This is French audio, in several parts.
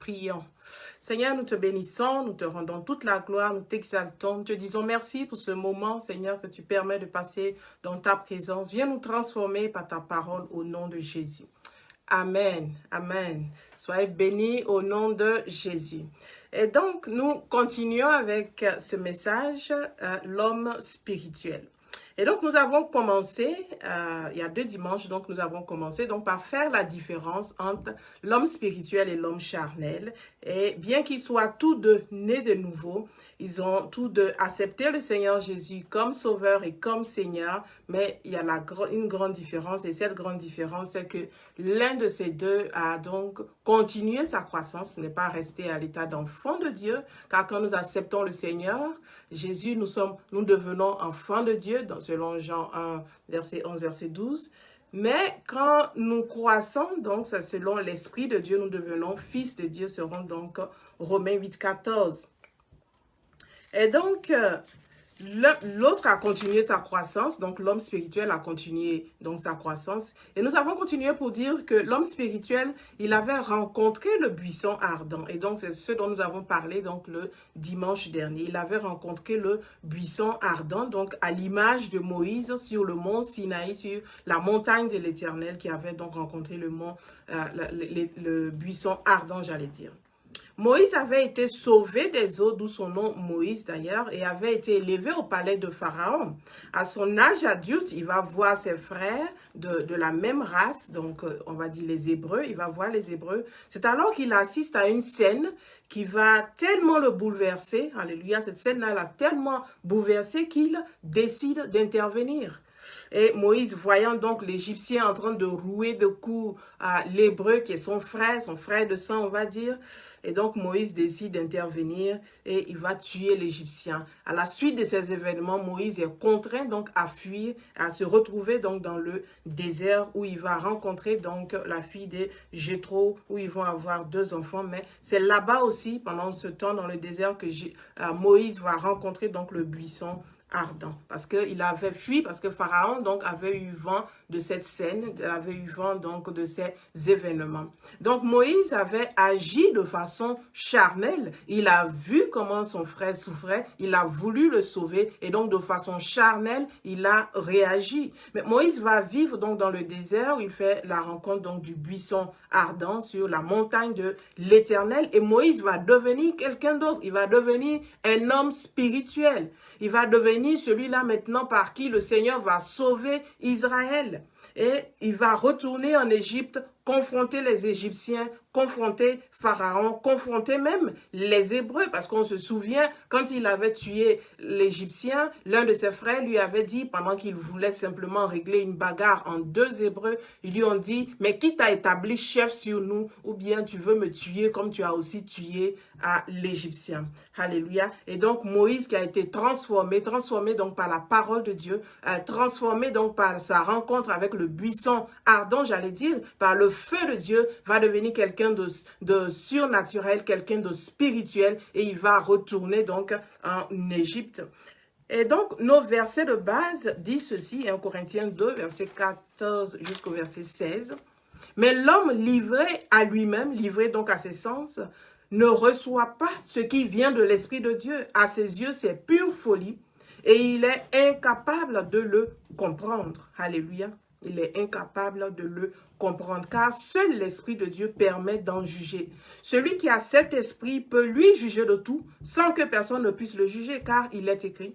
Prions. Seigneur, nous te bénissons, nous te rendons toute la gloire, nous t'exaltons, nous te disons merci pour ce moment, Seigneur, que tu permets de passer dans ta présence. Viens nous transformer par ta parole au nom de Jésus. Amen, amen. Soyez bénis au nom de Jésus. Et donc, nous continuons avec ce message, l'homme spirituel. Et donc, nous avons commencé, il y a 2 dimanches, donc nous avons commencé donc, par faire la différence entre l'homme spirituel et l'homme charnel. Et bien qu'ils soient tous deux nés de nouveau, ils ont tous deux accepté le Seigneur Jésus comme sauveur et comme Seigneur, mais il y a une grande différence. Et cette grande différence, c'est que l'un de ces deux a donc continué sa croissance, n'est pas resté à l'état d'enfant de Dieu, car quand nous acceptons le Seigneur, Jésus, nous devenons enfants de Dieu, selon Jean 1, verset 11, verset 12. Mais quand nous croissons, donc c'est selon l'Esprit de Dieu, nous devenons fils de Dieu, seront donc Romains 8, 14. Et donc, l'autre a continué sa croissance, donc l'homme spirituel a continué donc sa croissance. Et nous avons continué pour dire que l'homme spirituel, il avait rencontré le buisson ardent. Et donc, c'est ce dont nous avons parlé donc le dimanche dernier. Il avait rencontré le buisson ardent, donc à l'image de Moïse sur le mont Sinaï, sur la montagne de l'Éternel qui avait donc rencontré le buisson ardent, j'allais dire. Moïse avait été sauvé des eaux, d'où son nom Moïse d'ailleurs, et avait été élevé au palais de Pharaon. À son âge adulte, il va voir ses frères de la même race, donc on va dire les Hébreux, il va voir les Hébreux. C'est alors qu'il assiste à une scène qui va tellement le bouleverser, alléluia, cette scène-là l'a tellement bouleversé qu'il décide d'intervenir. Et Moïse, voyant donc l'Égyptien en train de rouer de coups à l'Hébreu, qui est son frère de sang, on va dire. Et donc Moïse décide d'intervenir et il va tuer l'Égyptien. À la suite de ces événements, Moïse est contraint donc à fuir, à se retrouver donc dans le désert où il va rencontrer donc la fille de Jéthro, où ils vont avoir 2 enfants. Mais c'est là-bas aussi, pendant ce temps dans le désert, que Moïse va rencontrer donc le buisson ardent, parce qu'il avait fui, parce que Pharaon donc avait eu vent de cette scène, avait eu vent donc de ces événements. Donc Moïse avait agi de façon charnelle, il a vu comment son frère souffrait, il a voulu le sauver et donc de façon charnelle, il a réagi. Mais Moïse va vivre donc dans le désert où il fait la rencontre donc du buisson ardent sur la montagne de l'Éternel et Moïse va devenir quelqu'un d'autre, il va devenir un homme spirituel, il va devenir celui-là maintenant par qui le Seigneur va sauver Israël. Et il va retourner en Égypte, confronter les Égyptiens, confronter Pharaon, confronter même les Hébreux, parce qu'on se souvient, quand il avait tué l'Égyptien, l'un de ses frères lui avait dit, pendant qu'il voulait simplement régler une bagarre en 2 Hébreux, ils lui ont dit, mais qui t'a établi chef sur nous, ou bien tu veux me tuer comme tu as aussi tué à l'Égyptien. Alléluia. Et donc Moïse qui a été transformé donc par la parole de Dieu, transformé donc par sa rencontre avec le buisson ardent, j'allais dire, par le feu de Dieu, va devenir quelqu'un de surnaturel, quelqu'un de spirituel, et il va retourner donc en Égypte. Et donc, nos versets de base disent ceci, 1 Corinthiens 2, verset 14 jusqu'au verset 16. Mais l'homme livré à lui-même, livré donc à ses sens, ne reçoit pas ce qui vient de l'Esprit de Dieu. À ses yeux, c'est pure folie et il est incapable de le comprendre. Alléluia. Il est incapable de le comprendre, car seul l'Esprit de Dieu permet d'en juger. Celui qui a cet esprit peut lui juger de tout, sans que personne ne puisse le juger, car il est écrit.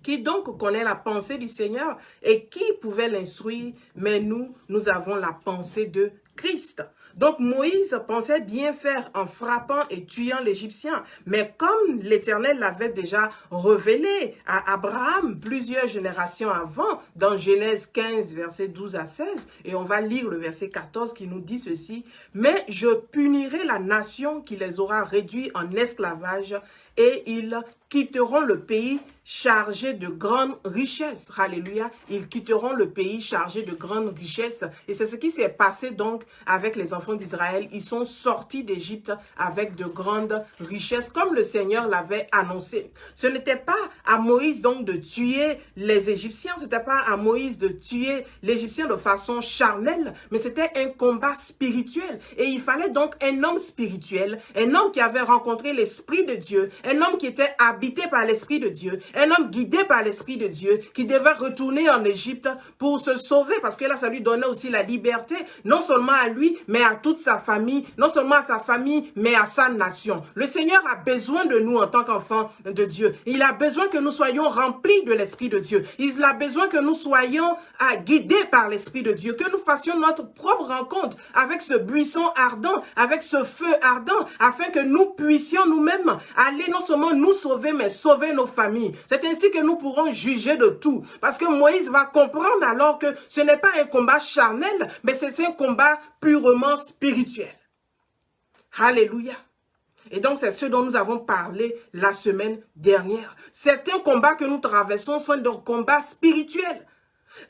Qui donc connaît la pensée du Seigneur et qui pouvait l'instruire? Mais nous avons la pensée de Christ. Donc Moïse pensait bien faire en frappant et tuant l'Égyptien. Mais comme l'Éternel l'avait déjà révélé à Abraham plusieurs générations avant, dans Genèse 15, verset 12 à 16, et on va lire le verset 14 qui nous dit ceci, « Mais je punirai la nation qui les aura réduits en esclavage et ils quitteront le pays chargé de grandes richesses. Alléluia. Ils quitteront le pays chargé de grandes richesses. Et c'est ce qui s'est passé donc avec les enfants d'Israël. Ils sont sortis d'Égypte avec de grandes richesses, comme le Seigneur l'avait annoncé. Ce n'était pas à Moïse donc de tuer les Égyptiens, ce n'était pas à Moïse de tuer l'Égyptien de façon charnelle, mais c'était un combat spirituel. Et il fallait donc un homme spirituel, un homme qui avait rencontré l'Esprit de Dieu, un homme qui était habité par l'Esprit de Dieu, un homme guidé par l'Esprit de Dieu, qui devait retourner en Égypte pour se sauver, parce que là, ça lui donnait aussi la liberté, non seulement à lui, mais à toute sa famille, non seulement à sa famille, mais à sa nation. Le Seigneur a besoin de nous en tant qu'enfants de Dieu. Il a besoin que nous soyons remplis de l'Esprit de Dieu. Il a besoin que nous soyons guidés par l'Esprit de Dieu, que nous fassions notre propre rencontre avec ce buisson ardent, avec ce feu ardent, afin que nous puissions nous-mêmes aller non seulement nous sauver, mais sauver nos familles. C'est ainsi que nous pourrons juger de tout. Parce que Moïse va comprendre alors que ce n'est pas un combat charnel, mais c'est un combat purement spirituel. Alléluia. Et donc, c'est ce dont nous avons parlé la semaine dernière. Certains combats que nous traversons sont des combats spirituels.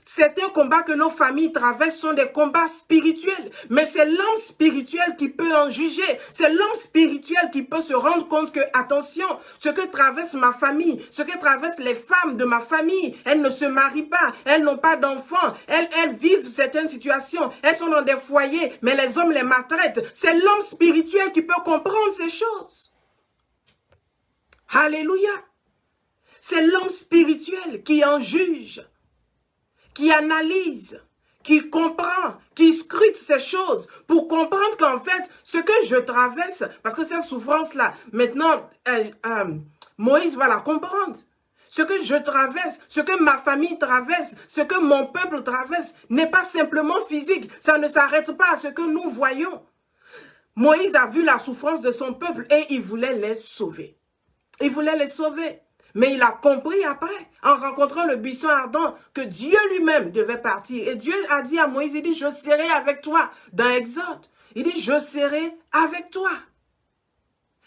Certains combats que nos familles traversent sont des combats spirituels. Mais c'est l'homme spirituel qui peut en juger. C'est l'homme spirituel qui peut se rendre compte que, attention, ce que traverse ma famille, ce que traversent les femmes de ma famille, elles ne se marient pas, elles n'ont pas d'enfants, elles vivent certaines situations, elles sont dans des foyers, mais les hommes les maltraitent. C'est l'homme spirituel qui peut comprendre ces choses. Alléluia. C'est l'homme spirituel qui en juge, qui analyse, qui comprend, qui scrute ces choses pour comprendre qu'en fait, ce que je traverse, parce que cette souffrance-là, maintenant, Moïse va la comprendre. Ce que je traverse, ce que ma famille traverse, ce que mon peuple traverse, n'est pas simplement physique. Ça ne s'arrête pas à ce que nous voyons. Moïse a vu la souffrance de son peuple et il voulait les sauver. Il voulait les sauver. Mais il a compris après, en rencontrant le buisson ardent, que Dieu lui-même devait partir. Et Dieu a dit à Moïse, il dit, je serai avec toi. Dans Exode, il dit, je serai avec toi.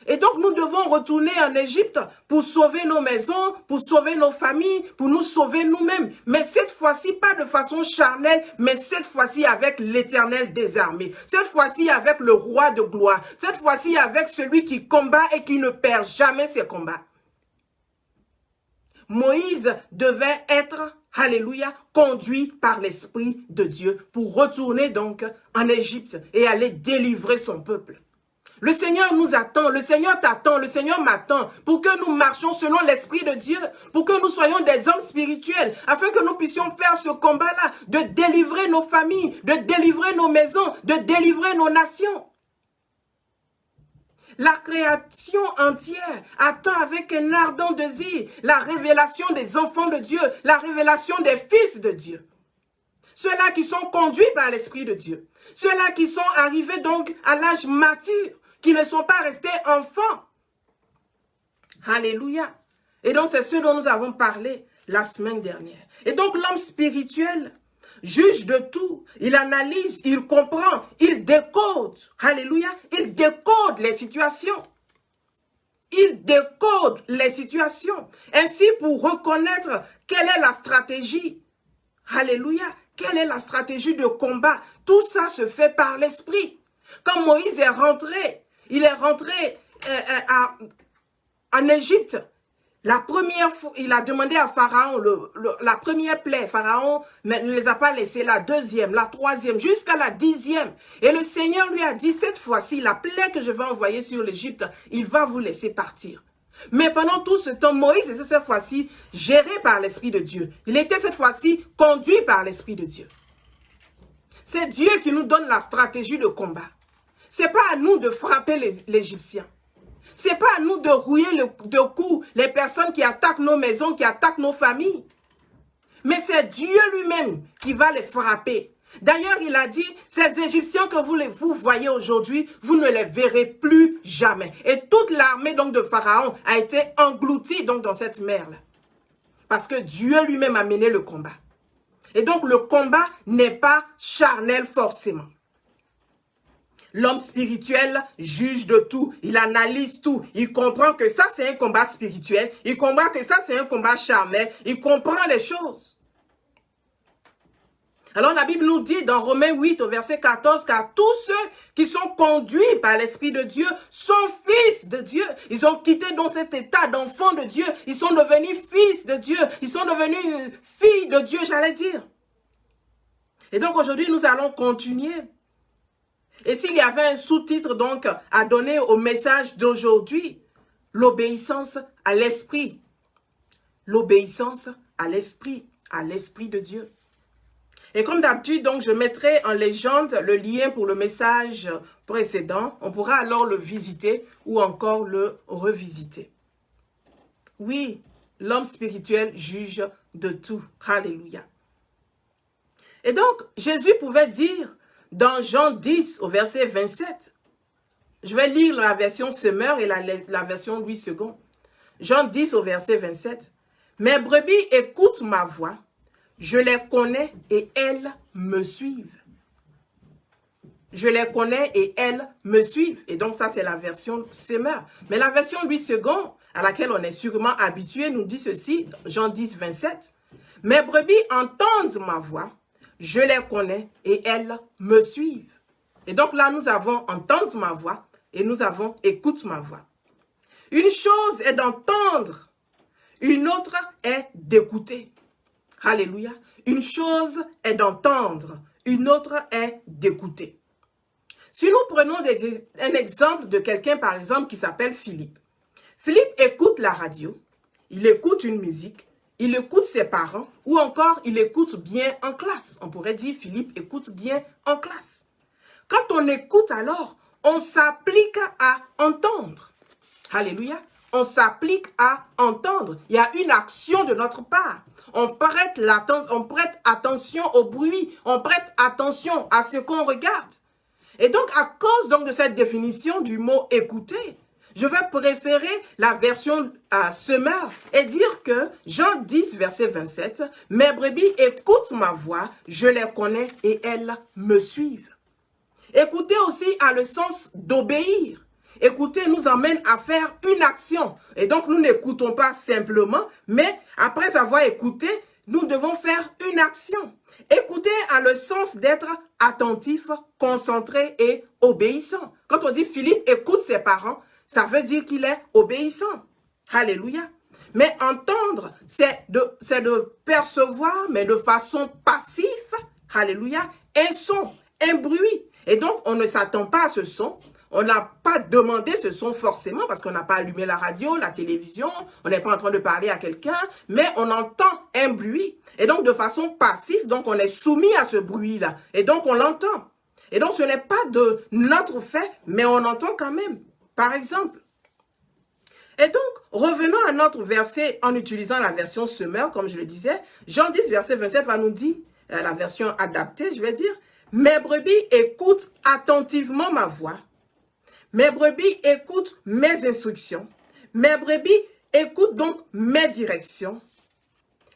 Et donc, nous devons retourner en Égypte pour sauver nos maisons, pour sauver nos familles, pour nous sauver nous-mêmes. Mais cette fois-ci, pas de façon charnelle, mais cette fois-ci avec l'Éternel des armées. Cette fois-ci avec le roi de gloire. Cette fois-ci avec celui qui combat et qui ne perd jamais ses combats. Moïse devait être, alléluia, conduit par l'Esprit de Dieu pour retourner donc en Égypte et aller délivrer son peuple. Le Seigneur nous attend, le Seigneur t'attend, le Seigneur m'attend pour que nous marchions selon l'Esprit de Dieu, pour que nous soyons des hommes spirituels, afin que nous puissions faire ce combat-là, de délivrer nos familles, de délivrer nos maisons, de délivrer nos nations. La création entière attend avec un ardent désir la révélation des enfants de Dieu, la révélation des fils de Dieu. Ceux-là qui sont conduits par l'Esprit de Dieu. Ceux-là qui sont arrivés donc à l'âge mature, qui ne sont pas restés enfants. Alléluia. Et donc c'est ce dont nous avons parlé la semaine dernière. Et donc l'homme spirituel juge de tout, il analyse, il comprend, il décode. Alléluia. Il décode les situations. Il décode les situations. Ainsi, pour reconnaître quelle est la stratégie. Alléluia. Quelle est la stratégie de combat? Tout ça se fait par l'Esprit. Quand Moïse est rentré, il est rentré en Égypte. La première fois, il a demandé à Pharaon, la première plaie, Pharaon ne les a pas laissés, la deuxième, la troisième, jusqu'à la 10e. Et le Seigneur lui a dit, cette fois-ci, la plaie que je vais envoyer sur l'Égypte, il va vous laisser partir. Mais pendant tout ce temps, Moïse était cette fois-ci géré par l'Esprit de Dieu. Il était cette fois-ci conduit par l'Esprit de Dieu. C'est Dieu qui nous donne la stratégie de combat. Ce n'est pas à nous de frapper l'Égyptien. Ce n'est pas à nous de rouiller de coups les personnes qui attaquent nos maisons, qui attaquent nos familles. Mais c'est Dieu lui-même qui va les frapper. D'ailleurs, il a dit, ces Égyptiens que vous voyez aujourd'hui, vous ne les verrez plus jamais. Et toute l'armée donc de Pharaon a été engloutie donc dans cette mer-là. Parce que Dieu lui-même a mené le combat. Et donc le combat n'est pas charnel forcément. L'homme spirituel juge de tout, il analyse tout, il comprend que ça c'est un combat spirituel, il comprend que ça c'est un combat charnel, il comprend les choses. Alors la Bible nous dit dans Romains 8 au verset 14, car tous ceux qui sont conduits par l'Esprit de Dieu sont fils de Dieu. Ils ont quitté donc cet état d'enfant de Dieu, ils sont devenus fils de Dieu, ils sont devenus filles de Dieu, j'allais dire. Et donc aujourd'hui nous allons continuer. Et s'il y avait un sous-titre donc à donner au message d'aujourd'hui, l'obéissance à l'Esprit. L'obéissance à l'Esprit de Dieu. Et comme d'habitude, donc je mettrai en légende le lien pour le message précédent. On pourra alors le visiter ou encore le revisiter. Oui, l'homme spirituel juge de tout. Alléluia. Et donc, Jésus pouvait dire dans Jean 10 au verset 27, je vais lire la version Semeur et la version Louis II. Jean 10 au verset 27. Mes brebis écoutent ma voix. Je les connais et elles me suivent. Je les connais et elles me suivent. Et donc ça, c'est la version Semeur. Mais la version Louis II, à laquelle on est sûrement habitué, nous dit ceci, Jean 10, 27. Mes brebis entendent ma voix, je les connais et elles me suivent. Et donc là, nous avons entendre ma voix et nous avons écoute ma voix. Une chose est d'entendre, une autre est d'écouter. Alléluia. Une chose est d'entendre, une autre est d'écouter. Si nous prenons un exemple de quelqu'un, par exemple, qui s'appelle Philippe. Philippe écoute la radio, il écoute une musique, il écoute ses parents, ou encore il écoute bien en classe. On pourrait dire Philippe écoute bien en classe. Quand on écoute alors, on s'applique à entendre. Alléluia. On s'applique à entendre. Il y a une action de notre part. On prête attention au bruit. On prête attention à ce qu'on regarde. Et donc, à cause donc de cette définition du mot « écouter », je vais préférer la version Semeur et dire que Jean 10, verset 27, « Mes brebis écoutent ma voix, je les connais et elles me suivent. » Écouter aussi a le sens d'obéir. Écouter nous emmène à faire une action. Et donc, nous n'écoutons pas simplement, mais après avoir écouté, nous devons faire une action. Écouter a le sens d'être attentif, concentré et obéissant. Quand on dit Philippe écoute ses parents, ça veut dire qu'il est obéissant. Alléluia. Mais entendre, c'est de percevoir, mais de façon passive. Alléluia. Un son, un bruit. Et donc, on ne s'attend pas à ce son. On n'a pas demandé ce son forcément parce qu'on n'a pas allumé la radio, la télévision, on n'est pas en train de parler à quelqu'un, mais on entend un bruit. Et donc, de façon passive, donc on est soumis à ce bruit-là. Et donc, on l'entend. Et donc, ce n'est pas de notre fait, mais on entend quand même. Par exemple. Et donc, revenons à notre verset en utilisant la version Semeur, comme je le disais. Jean 10, verset 27 va nous dire, la version adaptée, je vais dire, « Mes brebis écoutent attentivement ma voix. Mes brebis écoutent mes instructions. Mes brebis écoutent donc mes directions.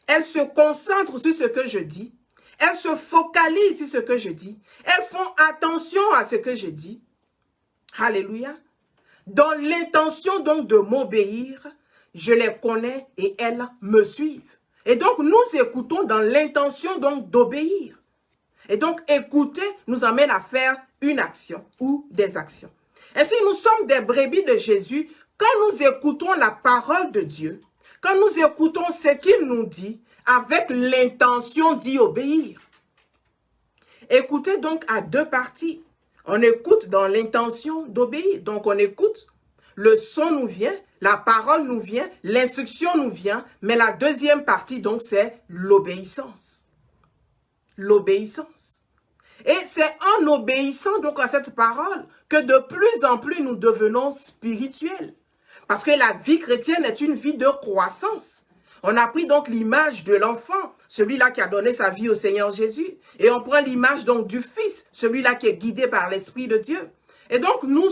Elles se concentrent sur ce que je dis. Elles se focalisent sur ce que je dis. Elles font attention à ce que je dis. » Alléluia. Dans l'intention donc de m'obéir, je les connais et elles me suivent. Et donc nous écoutons dans l'intention donc d'obéir. Et donc écouter nous amène à faire une action ou des actions. Ainsi, nous sommes des brebis de Jésus quand nous écoutons la parole de Dieu, quand nous écoutons ce qu'il nous dit avec l'intention d'y obéir. Écouter donc à deux parties. On écoute dans l'intention d'obéir. Donc on écoute, le son nous vient, la parole nous vient, l'instruction nous vient, mais la deuxième partie donc c'est l'obéissance. L'obéissance. Et c'est en obéissant donc à cette parole que de plus en plus nous devenons spirituels. Parce que la vie chrétienne est une vie de croissance. On a pris donc l'image de l'enfant, celui-là qui a donné sa vie au Seigneur Jésus. Et on prend l'image donc du Fils, celui-là qui est guidé par l'Esprit de Dieu. Et donc nous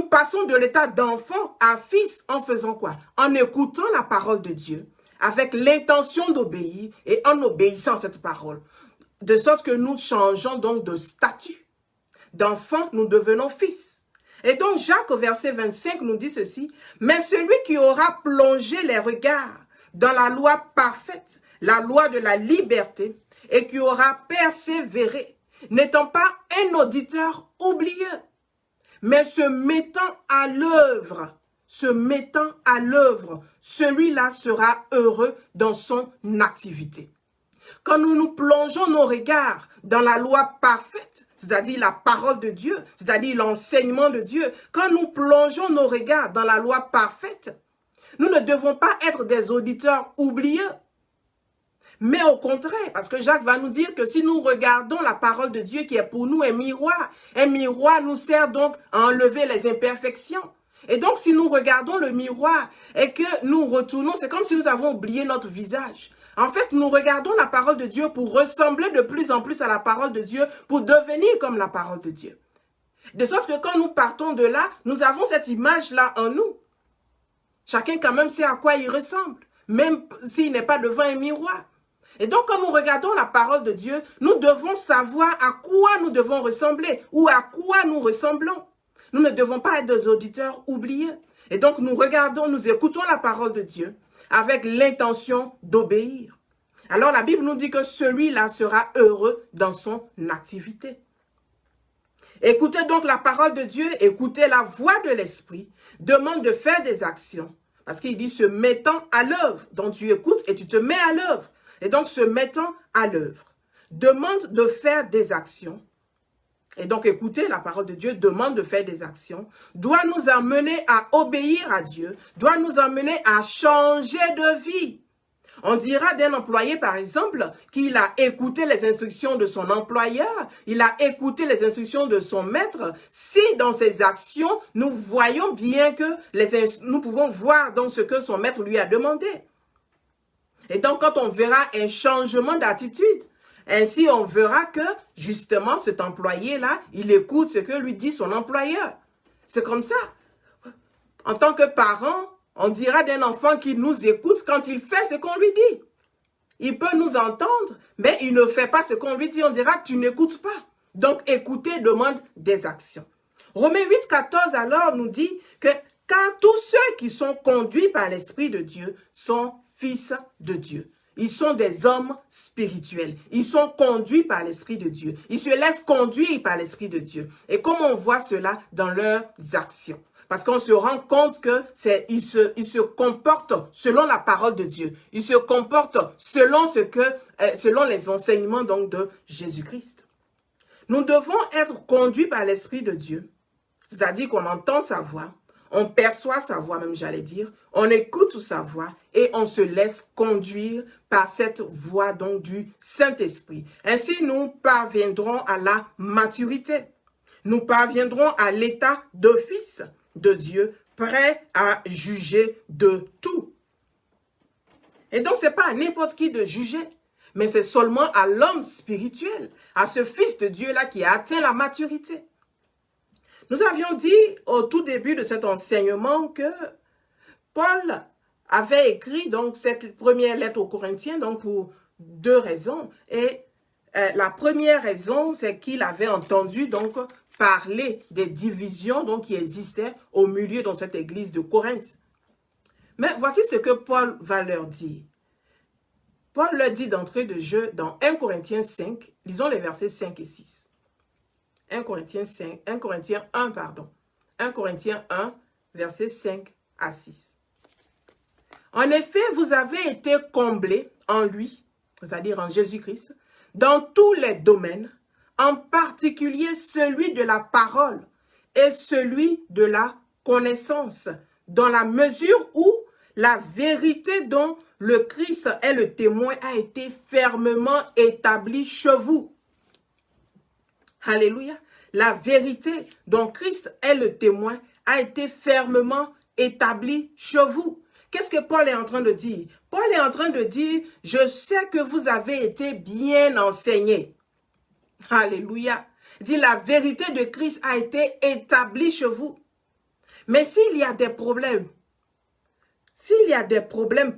passons de l'état d'enfant à fils en faisant quoi? En écoutant la parole de Dieu, avec l'intention d'obéir et en obéissant à cette parole. De sorte que nous changeons donc de statut. d'enfants, nous devenons fils. Et donc Jacques au verset 25 nous dit ceci, « Mais celui qui aura plongé les regards dans la loi parfaite, la loi de la liberté, et qui aura persévéré, n'étant pas un auditeur oublieux, mais se mettant à l'œuvre, celui-là sera heureux dans son activité. » Quand nous plongeons nos regards dans la loi parfaite, c'est-à-dire la parole de Dieu, c'est-à-dire l'enseignement de Dieu, quand nous plongeons nos regards dans la loi parfaite, nous ne devons pas être des auditeurs oublieux, mais au contraire, parce que Jacques va nous dire que si nous regardons la parole de Dieu qui est pour nous un miroir nous sert donc à enlever les imperfections. Et donc, si nous regardons le miroir et que nous retournons, c'est comme si nous avons oublié notre visage. En fait, nous regardons la parole de Dieu pour ressembler de plus en plus à la parole de Dieu, pour devenir comme la parole de Dieu. De sorte que quand nous partons de là, nous avons cette image-là en nous. Chacun quand même sait à quoi il ressemble, même s'il n'est pas devant un miroir. Et donc, quand nous regardons la parole de Dieu, nous devons savoir à quoi nous devons ressembler ou à quoi nous ressemblons. Nous ne devons pas être des auditeurs oubliés. Et donc, nous regardons, nous écoutons la parole de Dieu avec l'intention d'obéir. Alors, la Bible nous dit que celui-là sera heureux dans son activité. Écoutez donc la parole de Dieu, écoutez la voix de l'Esprit, demande de faire des actions. Parce qu'il dit se mettant à l'œuvre. Donc, tu écoutes et tu te mets à l'œuvre. Et donc, se mettant à l'œuvre, demande de faire des actions. Et donc, écouter la parole de Dieu, demande de faire des actions, doit nous amener à obéir à Dieu, doit nous amener à changer de vie. On dira d'un employé, par exemple, qu'il a écouté les instructions de son employeur, il a écouté les instructions de son maître, si dans ses actions, nous voyons bien que nous pouvons voir dans ce que son maître lui a demandé. Et donc, quand on verra un changement d'attitude, ainsi on verra que, justement, cet employé-là, il écoute ce que lui dit son employeur. C'est comme ça. En tant que parent, on dira d'un enfant qu'il nous écoute quand il fait ce qu'on lui dit. Il peut nous entendre, mais il ne fait pas ce qu'on lui dit. On dira, tu n'écoutes pas. Donc, écouter demande des actions. Romains 8, 14, alors, nous dit que car tous ceux qui sont conduits par l'Esprit de Dieu sont fils de Dieu. Ils sont des hommes spirituels. Ils sont conduits par l'Esprit de Dieu. Ils se laissent conduire par l'Esprit de Dieu. Et comment on voit cela dans leurs actions? Parce qu'on se rend compte que ils se comportent selon la parole de Dieu. Ils se comportent selon selon les enseignements donc de Jésus-Christ. Nous devons être conduits par l'Esprit de Dieu. C'est-à-dire qu'on entend sa voix. On perçoit sa voix, même j'allais dire, on écoute sa voix et on se laisse conduire par cette voix donc du Saint-Esprit. Ainsi, nous parviendrons à la maturité. Nous parviendrons à l'état de fils de Dieu, prêt à juger de tout. Et donc, ce n'est pas à n'importe qui de juger, mais c'est seulement à l'homme spirituel, à ce fils de Dieu-là qui a atteint la maturité. Nous avions dit au tout début de cet enseignement que Paul avait écrit donc cette première lettre aux Corinthiens donc pour deux raisons. Et la première raison, c'est qu'il avait entendu donc parler des divisions donc qui existaient au milieu dans cette église de Corinthe. Mais voici ce que Paul va leur dire. Paul leur dit d'entrée de jeu dans 1 Corinthiens 5, lisons les versets 5 et 6. 1 Corinthiens 1, versets 5 à 6. En effet, vous avez été comblés en lui, c'est-à-dire en Jésus-Christ, dans tous les domaines, en particulier celui de la parole et celui de la connaissance, dans la mesure où la vérité dont le Christ est le témoin a été fermement établie chez vous. Alléluia. La vérité dont Christ est le témoin a été fermement établie chez vous. Qu'est-ce que Paul est en train de dire? Paul est en train de dire, je sais que vous avez été bien enseignés. Alléluia. Il dit, la vérité de Christ a été établie chez vous. Mais s'il y a des problèmes,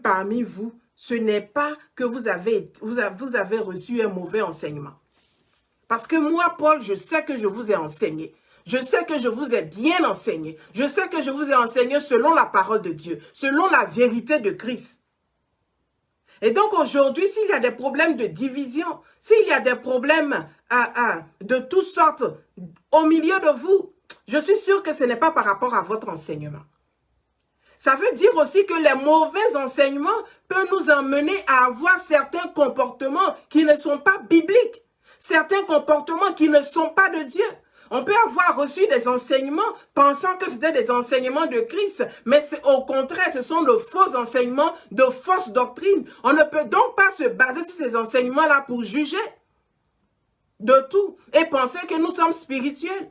parmi vous, ce n'est pas que vous avez reçu un mauvais enseignement. Parce que moi, Paul, je sais que je vous ai enseigné. Je sais que je vous ai bien enseigné. Je sais que je vous ai enseigné selon la parole de Dieu, selon la vérité de Christ. Et donc aujourd'hui, s'il y a des problèmes de division, s'il y a des problèmes de toutes sortes au milieu de vous, je suis sûre que ce n'est pas par rapport à votre enseignement. Ça veut dire aussi que les mauvais enseignements peuvent nous emmener à avoir certains comportements qui ne sont pas bibliques, certains comportements qui ne sont pas de Dieu. On peut avoir reçu des enseignements pensant que c'était des enseignements de Christ, mais au contraire, ce sont de faux enseignements, de fausses doctrines. On ne peut donc pas se baser sur ces enseignements-là pour juger de tout et penser que nous sommes spirituels.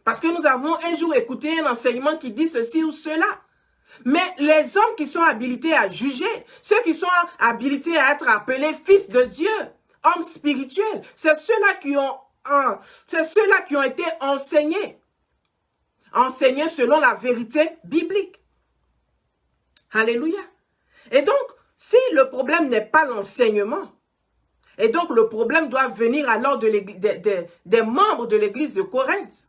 Parce que nous avons un jour écouté un enseignement qui dit ceci ou cela. Mais les hommes qui sont habilités à juger, ceux qui sont habilités à être appelés fils de Dieu, hommes spirituels, c'est ceux-là qui ont été enseignés selon la vérité biblique. Alléluia. Et donc, si le problème n'est pas l'enseignement, et donc le problème doit venir alors des membres de l'église de Corinthe,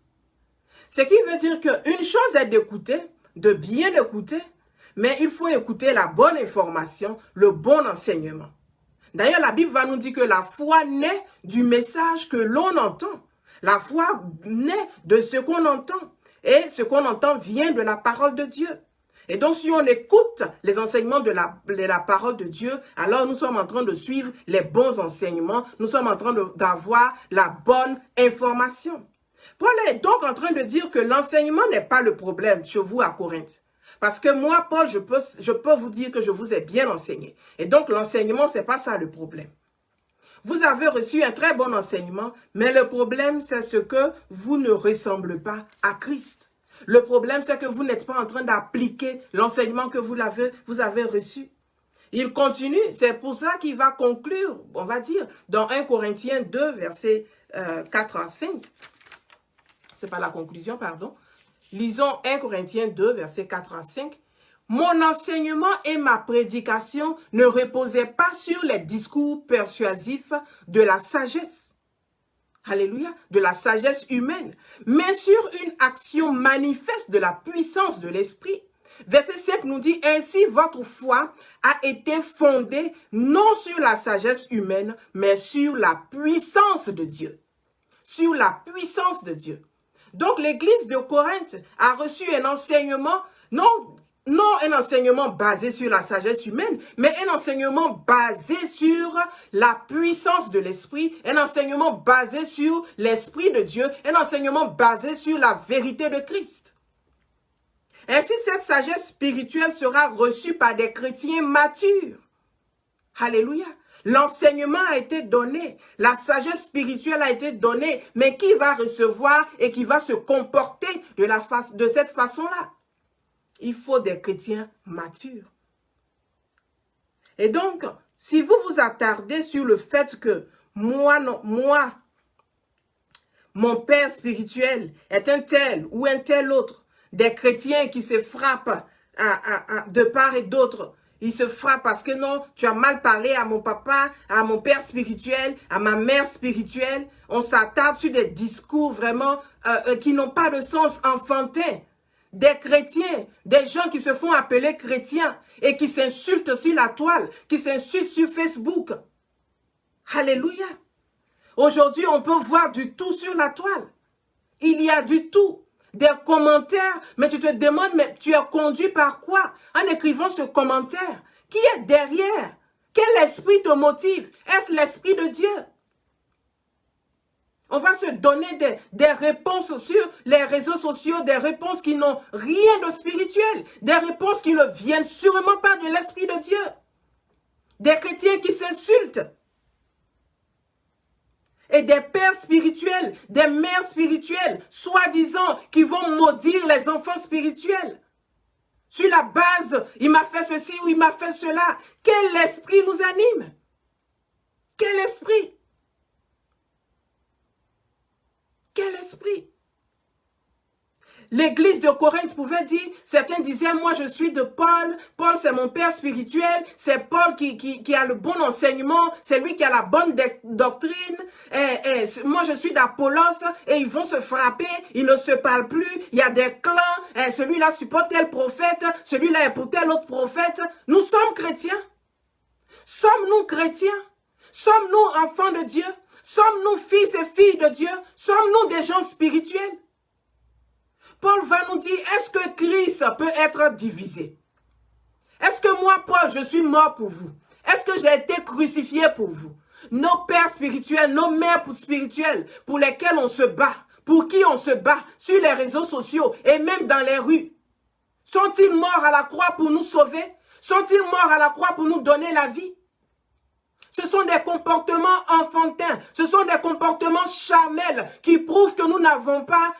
ce qui veut dire qu'une chose est d'écouter, de bien écouter, mais il faut écouter la bonne information, le bon enseignement. D'ailleurs, la Bible va nous dire que la foi naît du message que l'on entend. La foi naît de ce qu'on entend. Et ce qu'on entend vient de la parole de Dieu. Et donc, si on écoute les enseignements de la parole de Dieu, alors nous sommes en train de suivre les bons enseignements. Nous sommes en train d'avoir la bonne information. Paul est donc en train de dire que l'enseignement n'est pas le problème chez vous à Corinthe. Parce que moi, Paul, je peux vous dire que je vous ai bien enseigné. Et donc, l'enseignement, ce n'est pas ça le problème. Vous avez reçu un très bon enseignement, mais le problème, c'est ce que vous ne ressemblez pas à Christ. Le problème, c'est que vous n'êtes pas en train d'appliquer l'enseignement que vous avez reçu. Il continue, c'est pour ça qu'il va conclure, on va dire, dans 1 Corinthiens 2, versets 4 à 5. Ce n'est pas la conclusion, pardon. Lisons 1 Corinthiens 2, versets 4 à 5. Mon enseignement et ma prédication ne reposaient pas sur les discours persuasifs de la sagesse. Alléluia, de la sagesse humaine, mais sur une action manifeste de la puissance de l'esprit. Verset 5 nous dit, ainsi votre foi a été fondée non sur la sagesse humaine, mais sur la puissance de Dieu. Sur la puissance de Dieu. Donc l'église de Corinthe a reçu un enseignement, non un enseignement basé sur la sagesse humaine, mais un enseignement basé sur la puissance de l'esprit, un enseignement basé sur l'esprit de Dieu, un enseignement basé sur la vérité de Christ. Ainsi, cette sagesse spirituelle sera reçue par des chrétiens matures. Alléluia. L'enseignement a été donné, la sagesse spirituelle a été donnée, mais qui va recevoir et qui va se comporter de cette façon-là? Il faut des chrétiens matures. Et donc, si vous vous attardez sur le fait que moi, mon père spirituel est un tel ou un tel autre, des chrétiens qui se frappent de part et d'autre, ils se frappent parce que non, tu as mal parlé à mon papa, à mon père spirituel, à ma mère spirituelle. On s'attarde sur des discours vraiment qui n'ont pas de sens, enfantins. Des chrétiens, des gens qui se font appeler chrétiens et qui s'insultent sur la toile, qui s'insultent sur Facebook. Alléluia. Aujourd'hui, on peut voir du tout sur la toile. Il y a du tout. Des commentaires, mais tu te demandes, mais tu es conduit par quoi? En écrivant ce commentaire, qui est derrière? Quel esprit te motive? Est-ce l'esprit de Dieu? On va se donner des réponses sur les réseaux sociaux, des réponses qui n'ont rien de spirituel, des réponses qui ne viennent sûrement pas de l'esprit de Dieu. Des chrétiens qui s'insultent. Et des pères spirituels, des mères spirituelles, soi-disant, qui vont maudire les enfants spirituels. Sur la base, il m'a fait ceci ou il m'a fait cela. Quel esprit nous anime? Quel esprit? Quel esprit? L'église de Corinthe pouvait dire, certains disaient, moi je suis de Paul, Paul c'est mon père spirituel, c'est Paul qui a le bon enseignement, c'est lui qui a la bonne doctrine, moi je suis d'Apollos, et ils vont se frapper, ils ne se parlent plus, il y a des clans, celui-là supporte tel prophète, celui-là est pour tel autre prophète. Nous sommes chrétiens. Sommes-nous chrétiens? Sommes-nous enfants de Dieu? Sommes-nous fils et filles de Dieu? Sommes-nous des gens spirituels? Paul va nous dire, est-ce que Christ peut être divisé? Est-ce que moi, Paul, je suis mort pour vous? Est-ce que j'ai été crucifié pour vous? Nos pères spirituels, nos mères spirituelles, pour lesquels on se bat, pour qui on se bat, sur les réseaux sociaux et même dans les rues, sont-ils morts à la croix pour nous sauver? Sont-ils morts à la croix pour nous donner la vie? Ce sont des comportements enfantins, ce sont des comportements charnels qui prouvent que nous n'avons pas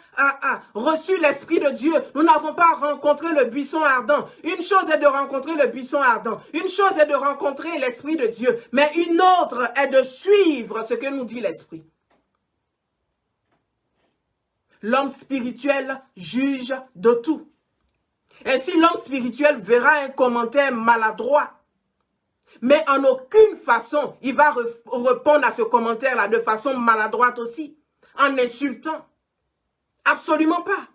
reçu l'Esprit de Dieu. Nous n'avons pas rencontré le buisson ardent. Une chose est de rencontrer le buisson ardent, une chose est de rencontrer l'Esprit de Dieu, mais une autre est de suivre ce que nous dit l'Esprit. L'homme spirituel juge de tout. Et si l'homme spirituel verra un commentaire maladroit, mais en aucune façon, il va répondre à ce commentaire-là de façon maladroite aussi, en insultant. Absolument pas.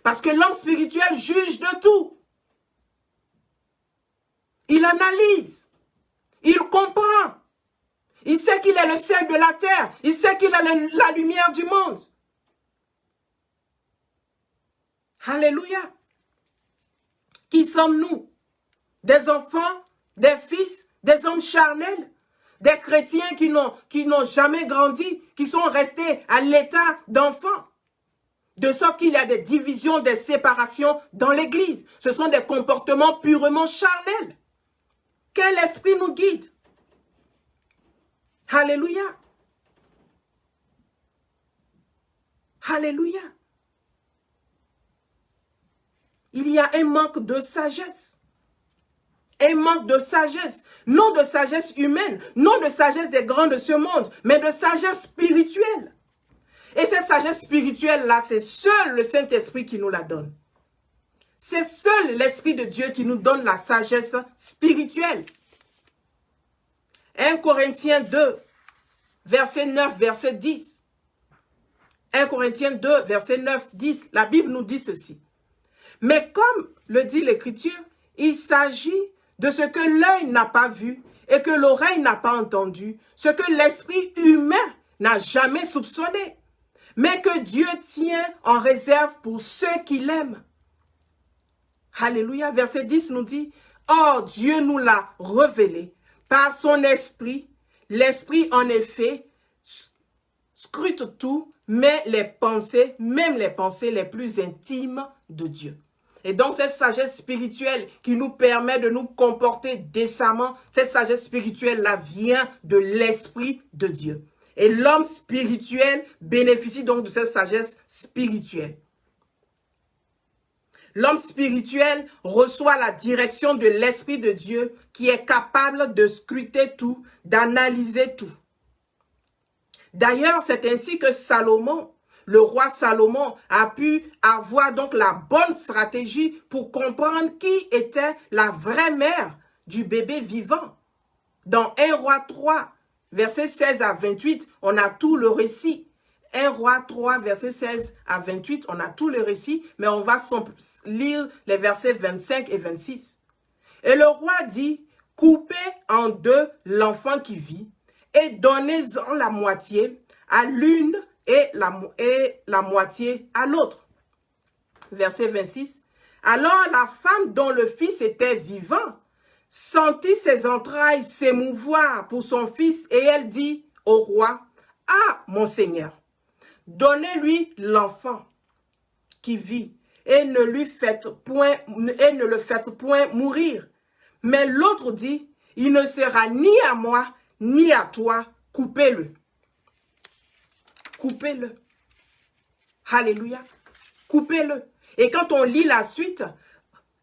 Parce que l'homme spirituel juge de tout. Il analyse. Il comprend. Il sait qu'il est le sel de la terre. Il sait qu'il est la lumière du monde. Alléluia. Qui sommes-nous? Des enfants? Des fils, des hommes charnels, des chrétiens qui n'ont jamais grandi, qui sont restés à l'état d'enfants. De sorte qu'il y a des divisions, des séparations dans l'église. Ce sont des comportements purement charnels. Quel esprit nous guide? Alléluia. Alléluia. Il y a un manque de sagesse. Un manque de sagesse, non de sagesse humaine, non de sagesse des grands de ce monde, mais de sagesse spirituelle. Et cette sagesse spirituelle-là, c'est seul le Saint-Esprit qui nous la donne. C'est seul l'Esprit de Dieu qui nous donne la sagesse spirituelle. 1 Corinthiens 2, verset 9, verset 10. 1 Corinthiens 2, verset 9, 10. La Bible nous dit ceci. Mais comme le dit l'Écriture, il s'agit de ce que l'œil n'a pas vu et que l'oreille n'a pas entendu, ce que l'esprit humain n'a jamais soupçonné, mais que Dieu tient en réserve pour ceux qui l'aiment. Alléluia. Verset 10 nous dit, « Or, Dieu nous l'a révélé par son esprit. L'esprit, en effet, scrute tout, mais les pensées, même les pensées les plus intimes de Dieu. » Et donc, cette sagesse spirituelle qui nous permet de nous comporter décemment, cette sagesse spirituelle-là vient de l'Esprit de Dieu. Et l'homme spirituel bénéficie donc de cette sagesse spirituelle. L'homme spirituel reçoit la direction de l'Esprit de Dieu qui est capable de scruter tout, d'analyser tout. D'ailleurs, c'est ainsi que Salomon, le roi Salomon, a pu avoir donc la bonne stratégie pour comprendre qui était la vraie mère du bébé vivant. Dans 1 Roi 3, versets 16 à 28, on a tout le récit. 1 Roi 3, versets 16 à 28, on a tout le récit, mais on va lire les versets 25 et 26. Et le roi dit, coupez en deux l'enfant qui vit et donnez-en la moitié à l'une et la moitié à l'autre. Verset 26. Alors la femme dont le fils était vivant sentit ses entrailles s'émouvoir pour son fils et elle dit au roi, « Ah, mon Seigneur, donnez-lui l'enfant qui vit et ne le faites point mourir. » Mais l'autre dit, « Il ne sera ni à moi ni à toi, coupez-le. » Coupez-le. Alléluia. Coupez-le. Et quand on lit la suite,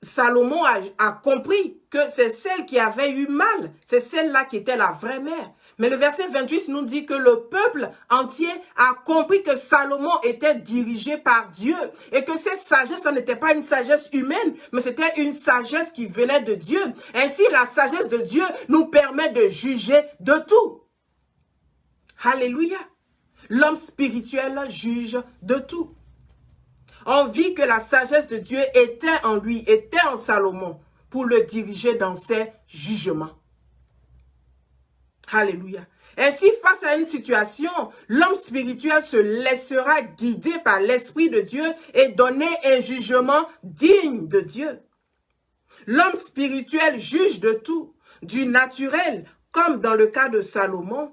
Salomon a compris que c'est celle qui avait eu mal, c'est celle-là qui était la vraie mère. Mais le verset 28 nous dit que le peuple entier a compris que Salomon était dirigé par Dieu et que cette sagesse, ce n'était pas une sagesse humaine, mais c'était une sagesse qui venait de Dieu. Ainsi, la sagesse de Dieu nous permet de juger de tout. Alléluia. L'homme spirituel juge de tout. On vit que la sagesse de Dieu était en lui, était en Salomon pour le diriger dans ses jugements. Alléluia. Ainsi, face à une situation, l'homme spirituel se laissera guider par l'Esprit de Dieu et donner un jugement digne de Dieu. L'homme spirituel juge de tout, du naturel, comme dans le cas de Salomon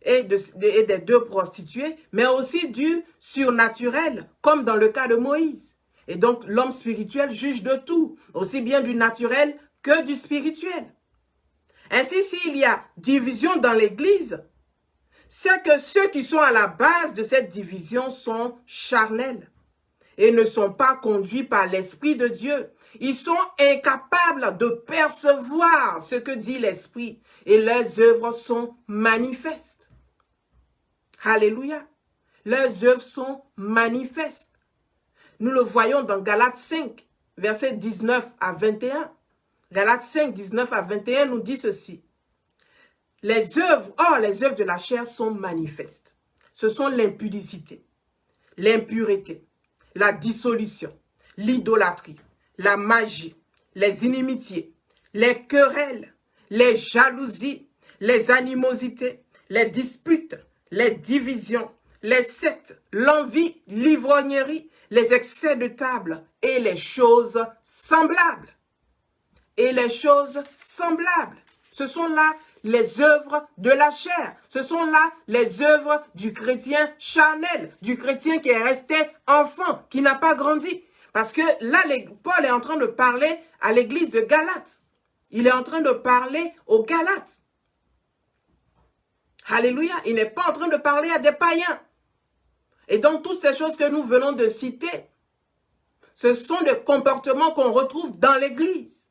et des deux prostituées, mais aussi du surnaturel, comme dans le cas de Moïse. Et donc, l'homme spirituel juge de tout, aussi bien du naturel que du spirituel. Ainsi, s'il y a division dans l'Église, c'est que ceux qui sont à la base de cette division sont charnels et ne sont pas conduits par l'Esprit de Dieu. Ils sont incapables de percevoir ce que dit l'Esprit et leurs œuvres sont manifestes. Alléluia. Leurs œuvres sont manifestes. Nous le voyons dans Galates 5, versets 19 à 21. Galates 5, 19 à 21 nous dit ceci. Les œuvres de la chair sont manifestes. Ce sont l'impudicité, l'impureté, la dissolution, l'idolâtrie, la magie, les inimitiés, les querelles, les jalousies, les animosités, les disputes, les divisions, les sectes, l'envie, l'ivrognerie, les excès de table et les choses semblables. Et les choses semblables. Ce sont là les œuvres de la chair. Ce sont là les œuvres du chrétien charnel, du chrétien qui est resté enfant, qui n'a pas grandi. Parce que là, Paul est en train de parler à l'église de Galates. Il est en train de parler aux Galates. Alléluia. Il n'est pas en train de parler à des païens. Et donc, toutes ces choses que nous venons de citer, ce sont des comportements qu'on retrouve dans l'église.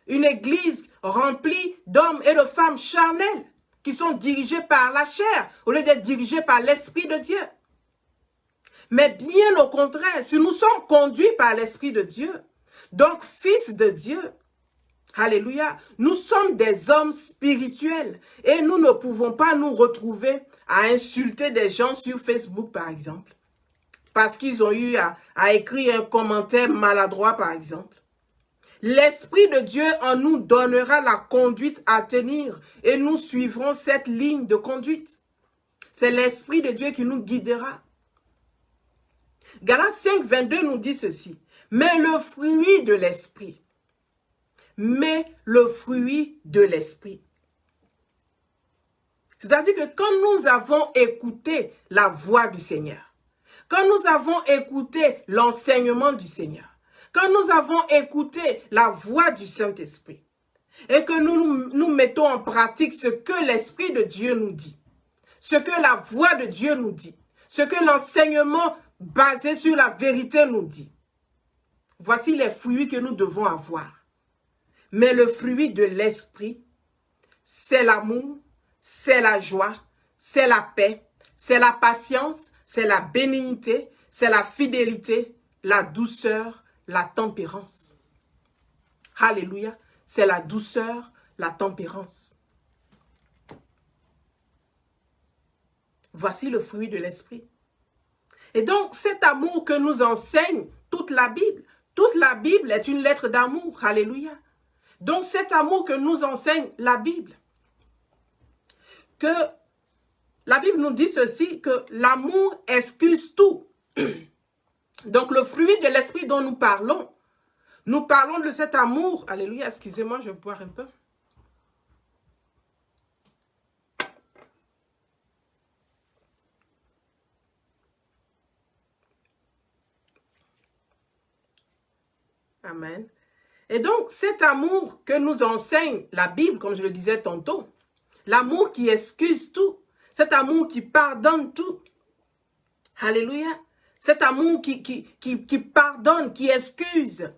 Une église remplie d'hommes et de femmes charnels qui sont dirigés par la chair au lieu d'être dirigés par l'Esprit de Dieu. Mais bien au contraire, si nous sommes conduits par l'Esprit de Dieu, donc fils de Dieu, alléluia, nous sommes des hommes spirituels et nous ne pouvons pas nous retrouver à insulter des gens sur Facebook par exemple, parce qu'ils ont eu à écrire un commentaire maladroit par exemple. L'Esprit de Dieu en nous donnera la conduite à tenir et nous suivrons cette ligne de conduite. C'est l'Esprit de Dieu qui nous guidera. Galates 5, 22 nous dit ceci. Mais le fruit de l'Esprit. Mais le fruit de l'Esprit. C'est-à-dire que quand nous avons écouté la voix du Seigneur, quand nous avons écouté l'enseignement du Seigneur, quand nous avons écouté la voix du Saint-Esprit et que nous mettons en pratique ce que l'Esprit de Dieu nous dit, ce que la voix de Dieu nous dit, ce que l'enseignement basé sur la vérité nous dit, voici les fruits que nous devons avoir. Mais le fruit de l'Esprit, c'est l'amour, c'est la joie, c'est la paix, c'est la patience, c'est la bénignité, c'est la fidélité, la douceur, la tempérance. Alléluia. C'est la douceur, la tempérance. Voici le fruit de l'Esprit. Et donc, cet amour que nous enseigne toute la Bible est une lettre d'amour. Alléluia. Donc, cet amour que nous enseigne la Bible, que la Bible nous dit ceci, que l'amour excuse tout. Donc, le fruit de l'Esprit dont nous parlons de cet amour. Alléluia, excusez-moi, je vais boire un peu. Amen. Et donc, cet amour que nous enseigne la Bible, comme je le disais tantôt, l'amour qui excuse tout, cet amour qui pardonne tout. Alléluia. Cet amour qui pardonne, qui excuse.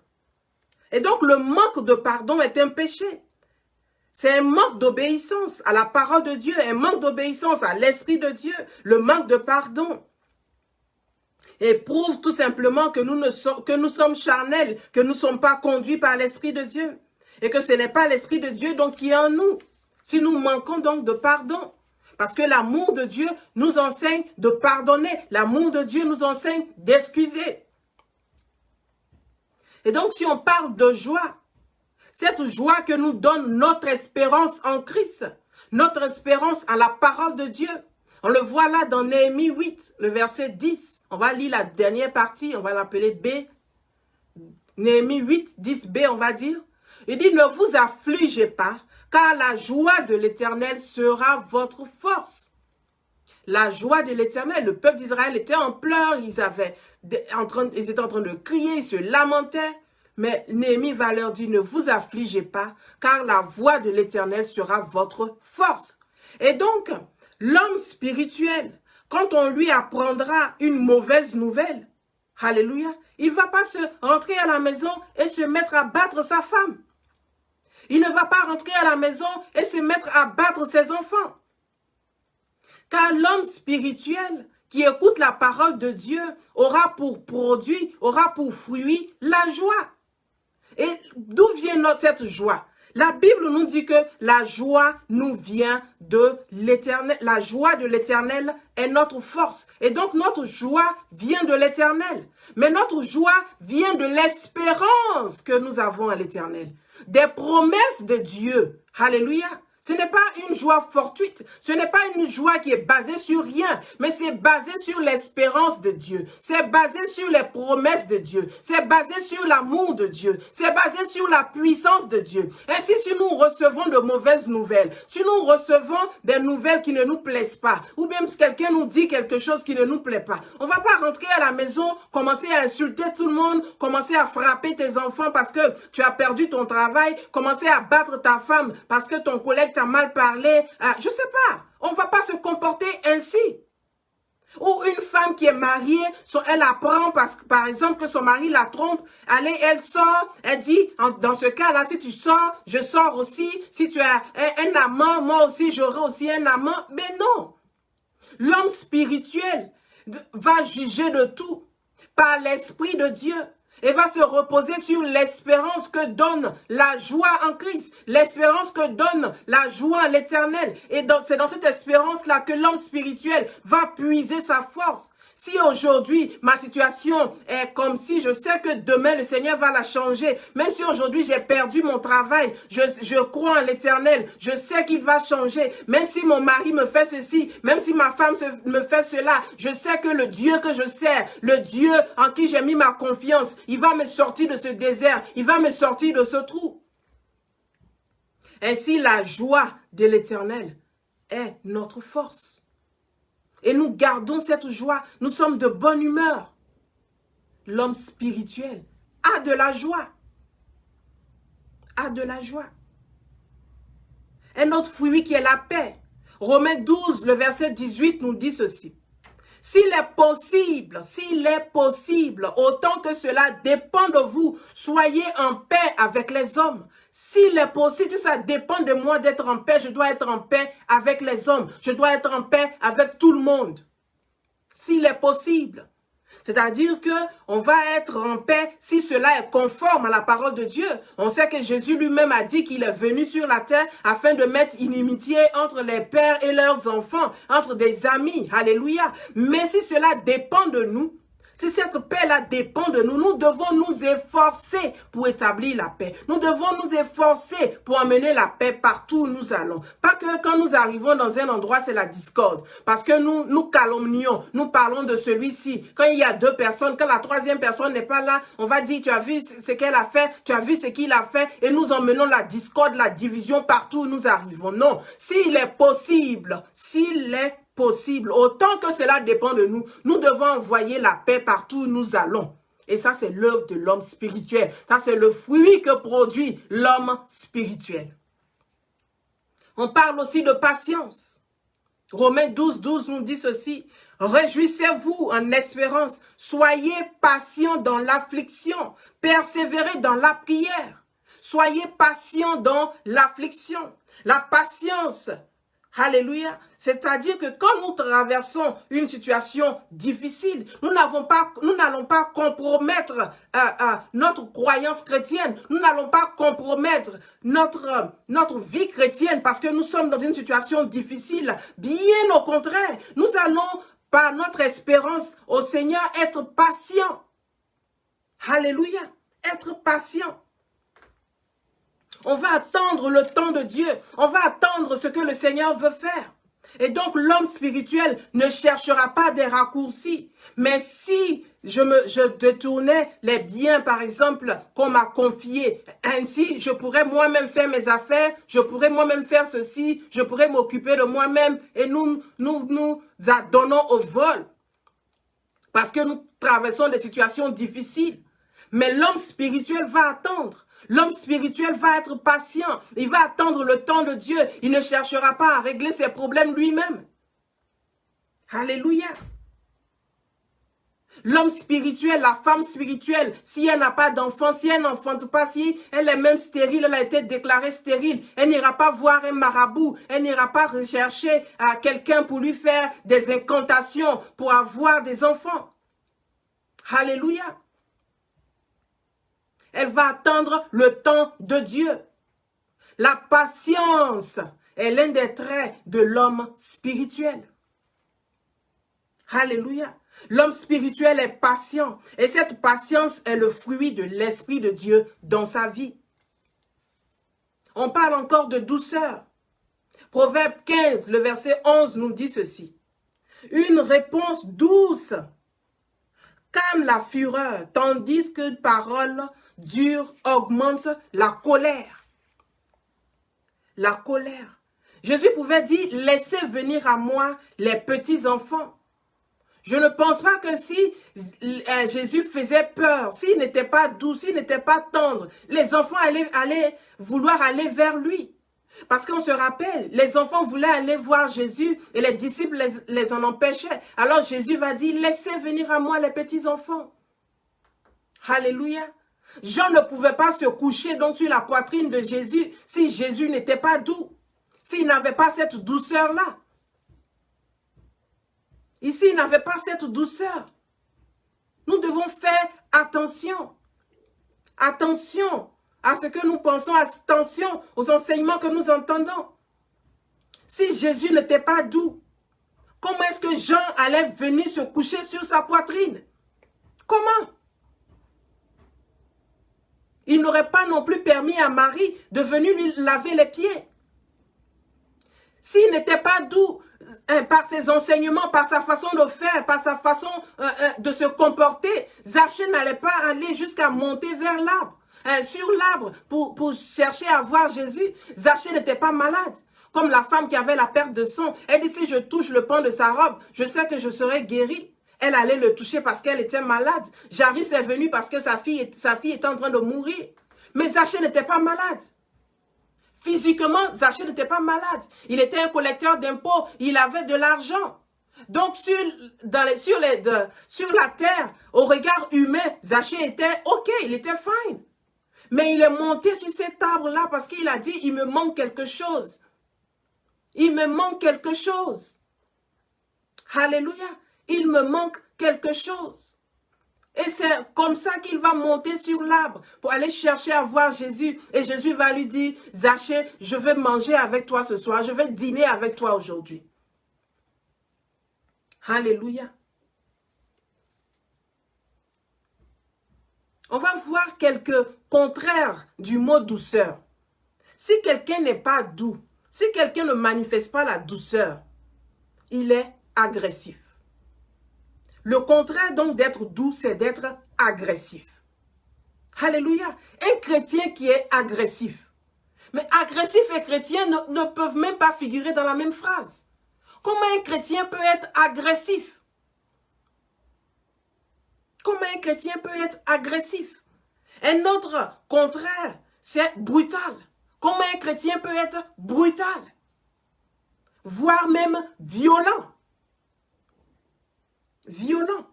Et donc, le manque de pardon est un péché. C'est un manque d'obéissance à la parole de Dieu, un manque d'obéissance à l'Esprit de Dieu, le manque de pardon. Et prouve tout simplement que nous sommes charnels, que nous ne sommes pas conduits par l'Esprit de Dieu. Et que ce n'est pas l'Esprit de Dieu donc qui est en nous. Si nous manquons donc de pardon. Parce que l'amour de Dieu nous enseigne de pardonner. L'amour de Dieu nous enseigne d'excuser. Et donc si on parle de joie, cette joie que nous donne notre espérance en Christ, notre espérance à la parole de Dieu. On le voit là dans Néhémie 8, le verset 10. On va lire la dernière partie, on va l'appeler B. Néhémie 8, 10b, on va dire. Il dit, ne vous affligez pas, car la joie de l'Éternel sera votre force. La joie de l'Éternel, le peuple d'Israël était en pleurs, ils étaient en train de crier, ils se lamentaient. Mais Néhémie va leur dire, ne vous affligez pas, car la voix de l'Éternel sera votre force. Et donc, l'homme spirituel, quand on lui apprendra une mauvaise nouvelle, alléluia, il ne va pas se rentrer à la maison et se mettre à battre sa femme. Il ne va pas rentrer à la maison et se mettre à battre ses enfants. Car l'homme spirituel qui écoute la parole de Dieu aura pour produit, aura pour fruit la joie. Et d'où vient cette joie? La Bible nous dit que la joie nous vient de l'Éternel. La joie de l'Éternel est notre force. Et donc notre joie vient de l'Éternel. Mais notre joie vient de l'espérance que nous avons à l'Éternel. Des promesses de Dieu. Alléluia. Ce n'est pas une joie fortuite, ce n'est pas une joie qui est basée sur rien, mais c'est basé sur l'espérance de Dieu, c'est basé sur les promesses de Dieu, c'est basé sur l'amour de Dieu, c'est basé sur la puissance de Dieu. Ainsi, si nous recevons de mauvaises nouvelles, si nous recevons des nouvelles qui ne nous plaisent pas, ou même si quelqu'un nous dit quelque chose qui ne nous plaît pas, on ne va pas rentrer à la maison, commencer à insulter tout le monde, commencer à frapper tes enfants parce que tu as perdu ton travail, commencer à battre ta femme parce que ton collègue t'a mal parlé, je ne sais pas, on ne va pas se comporter ainsi. Ou une femme qui est mariée, elle apprend par exemple que son mari la trompe, allez, elle sort, elle dit, dans ce cas-là, si tu sors, je sors aussi, si tu as un amant, moi aussi j'aurai aussi un amant, mais non. L'homme spirituel va juger de tout par l'Esprit de Dieu. Et va se reposer sur l'espérance que donne la joie en Christ, l'espérance que donne la joie à l'Éternel. Et c'est dans cette espérance-là que l'homme spirituel va puiser sa force. Si aujourd'hui, ma situation est comme si je sais que demain, le Seigneur va la changer. Même si aujourd'hui, j'ai perdu mon travail, je crois en l'Éternel. Je sais qu'il va changer. Même si mon mari me fait ceci, même si ma femme me fait cela, je sais que le Dieu que je sers, le Dieu en qui j'ai mis ma confiance, il va me sortir de ce désert. Il va me sortir de ce trou. Ainsi, la joie de l'Éternel est notre force. Et nous gardons cette joie. Nous sommes de bonne humeur. L'homme spirituel a de la joie. A de la joie. Un autre fruit qui est la paix. Romains 12, le verset 18 nous dit ceci. S'il est possible, autant que cela dépend de vous, soyez en paix avec les hommes. S'il est possible, ça dépend de moi d'être en paix, je dois être en paix avec les hommes. Je dois être en paix avec tout le monde. S'il est possible. C'est-à-dire qu'on va être en paix si cela est conforme à la parole de Dieu. On sait que Jésus lui-même a dit qu'il est venu sur la terre afin de mettre inimitié entre les pères et leurs enfants, entre des amis. Alléluia. Mais si cela dépend de nous, si cette paix-là dépend de nous, nous devons nous efforcer pour établir la paix. Nous devons nous efforcer pour amener la paix partout où nous allons. Pas que quand nous arrivons dans un endroit, c'est la discorde. Parce que nous calomnions, nous parlons de celui-ci. Quand il y a deux personnes, quand la troisième personne n'est pas là, on va dire, tu as vu ce qu'elle a fait, tu as vu ce qu'il a fait, et nous emmenons la discorde, la division partout où nous arrivons. Non, s'il est possible, autant que cela dépend de nous, nous devons envoyer la paix partout où nous allons. Et ça, c'est l'œuvre de l'homme spirituel. Ça, c'est le fruit que produit l'homme spirituel. On parle aussi de patience. Romains 12, 12 nous dit ceci. Réjouissez-vous en espérance. Soyez patients dans l'affliction. Persévérez dans la prière. Soyez patients dans l'affliction. La patience, alléluia, c'est-à-dire que quand nous traversons une situation difficile, nous n'allons pas compromettre notre croyance chrétienne, nous n'allons pas compromettre notre vie chrétienne parce que nous sommes dans une situation difficile. Bien au contraire, nous allons, par notre espérance au Seigneur, être patients. Alléluia, être patients. On va attendre le temps de Dieu. On va attendre ce que le Seigneur veut faire. Et donc, l'homme spirituel ne cherchera pas des raccourcis. Mais si je détournais les biens, par exemple, qu'on m'a confiés, ainsi, je pourrais moi-même faire mes affaires, je pourrais moi-même faire ceci, je pourrais m'occuper de moi-même et nous adonnons au vol. Parce que nous traversons des situations difficiles. Mais l'homme spirituel va attendre. L'homme spirituel va être patient. Il va attendre le temps de Dieu. Il ne cherchera pas à régler ses problèmes lui-même. Alléluia. L'homme spirituel, la femme spirituelle, si elle n'a pas d'enfant, si elle n'enfante pas, si elle est même stérile, elle a été déclarée stérile, elle n'ira pas voir un marabout, elle n'ira pas rechercher à quelqu'un pour lui faire des incantations pour avoir des enfants. Alléluia. Elle va attendre le temps de Dieu. La patience est l'un des traits de l'homme spirituel. Alléluia. L'homme spirituel est patient et cette patience est le fruit de l'Esprit de Dieu dans sa vie. On parle encore de douceur. Proverbe 15, le verset 11 nous dit ceci. Une réponse douce calme la fureur, tandis qu'une parole dure augmente la colère. La colère. Jésus pouvait dire, laissez venir à moi les petits enfants. Je ne pense pas que si Jésus faisait peur, s'il n'était pas doux, s'il n'était pas tendre, les enfants allaient vouloir aller vers lui. Parce qu'on se rappelle, les enfants voulaient aller voir Jésus et les disciples les en empêchaient. Alors Jésus va dire, laissez venir à moi les petits enfants. Alléluia. Jean ne pouvait pas se coucher donc sur la poitrine de Jésus si Jésus n'était pas doux, s'il n'avait pas cette douceur-là. Ici, il n'avait pas cette douceur. Nous devons faire attention. Attention à ce que nous pensons, attention aux enseignements que nous entendons. Si Jésus n'était pas doux, comment est-ce que Jean allait venir se coucher sur sa poitrine? Comment? Il n'aurait pas non plus permis à Marie de venir lui laver les pieds. S'il n'était pas doux par ses enseignements, par sa façon de faire, par sa façon de se comporter, Zachée n'allait pas aller jusqu'à monter vers l'arbre. Sur l'arbre pour chercher à voir Jésus. Zachée n'était pas malade. Comme la femme qui avait la perte de sang. Elle dit, si je touche le pan de sa robe, je sais que je serai guérie. Elle allait le toucher parce qu'elle était malade. Jairus est venu parce que sa fille était en train de mourir. Mais Zachée n'était pas malade. Physiquement, Zachée n'était pas malade. Il était un collecteur d'impôts. Il avait de l'argent. Donc, sur la terre, au regard humain, Zachée était OK, il était fine. Mais il est monté sur cet arbre-là parce qu'il a dit, il me manque quelque chose. Il me manque quelque chose. Alléluia. Il me manque quelque chose. Et c'est comme ça qu'il va monter sur l'arbre pour aller chercher à voir Jésus. Et Jésus va lui dire, Zachée, je vais manger avec toi ce soir. Je vais dîner avec toi aujourd'hui. Alléluia. On va voir quelques contraires du mot douceur. Si quelqu'un n'est pas doux, si quelqu'un ne manifeste pas la douceur, il est agressif. Le contraire donc d'être doux, c'est d'être agressif. Alléluia. Un chrétien qui est agressif. Mais agressif et chrétien ne peuvent même pas figurer dans la même phrase. Comment un chrétien peut être agressif? Comment un chrétien peut être agressif? Un autre contraire, c'est brutal. Comment un chrétien peut être brutal? voire même violent. Violent.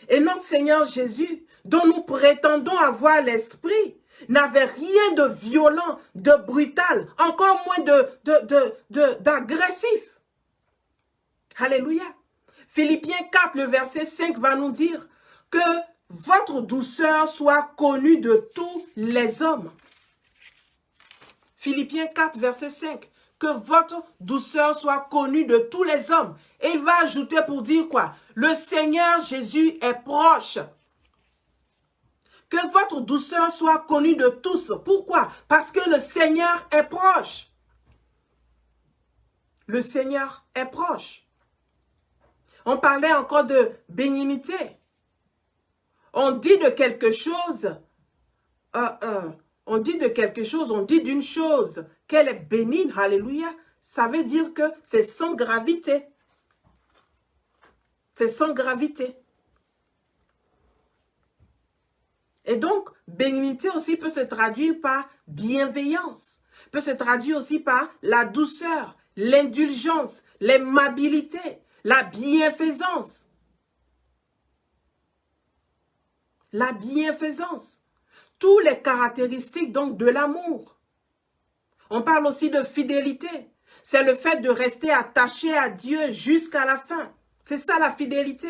Et notre Seigneur Jésus, dont nous prétendons avoir l'esprit, n'avait rien de violent, de brutal, encore moins d'agressif. Alléluia. Philippiens 4, le verset 5 va nous dire que votre douceur soit connue de tous les hommes. Philippiens 4, verset 5. Que votre douceur soit connue de tous les hommes. Et il va ajouter pour dire quoi? Le Seigneur Jésus est proche. Que votre douceur soit connue de tous. Pourquoi? Parce que le Seigneur est proche. Le Seigneur est proche. On parlait encore de bénignité. On dit de quelque chose, on dit d'une chose qu'elle est bénigne, alléluia, ça veut dire que c'est sans gravité. C'est sans gravité. Et donc, bénignité aussi peut se traduire par bienveillance, peut se traduire aussi par la douceur, l'indulgence, l'aimabilité, la bienfaisance. La bienfaisance. Toutes les caractéristiques donc de l'amour. On parle aussi de fidélité. C'est le fait de rester attaché à Dieu jusqu'à la fin. C'est ça la fidélité.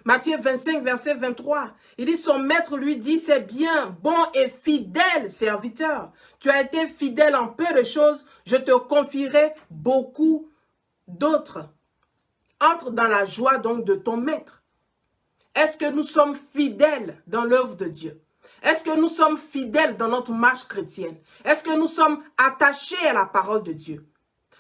Matthieu 25, verset 23. Il dit, son maître lui dit, c'est bien, bon et fidèle serviteur. Tu as été fidèle en peu de choses, je te confierai beaucoup d'autres. Entre dans la joie donc de ton maître. Est-ce que nous sommes fidèles dans l'œuvre de Dieu? Est-ce que nous sommes fidèles dans notre marche chrétienne? Est-ce que nous sommes attachés à la parole de Dieu?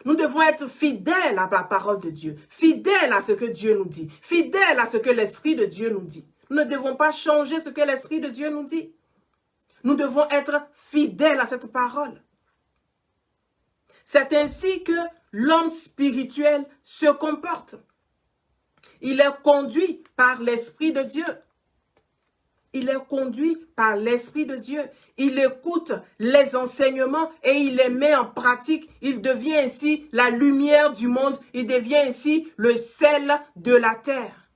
Nous devons être fidèles à la parole de Dieu, fidèles à ce que Dieu nous dit, fidèles à ce que l'Esprit de Dieu nous dit. Nous ne devons pas changer ce que l'Esprit de Dieu nous dit. Nous devons être fidèles à cette parole. C'est ainsi que l'homme spirituel se comporte. Il est conduit par l'Esprit de Dieu. Il est conduit par l'Esprit de Dieu. Il écoute les enseignements et il les met en pratique. Il devient ainsi la lumière du monde. Il devient ainsi le sel de la terre.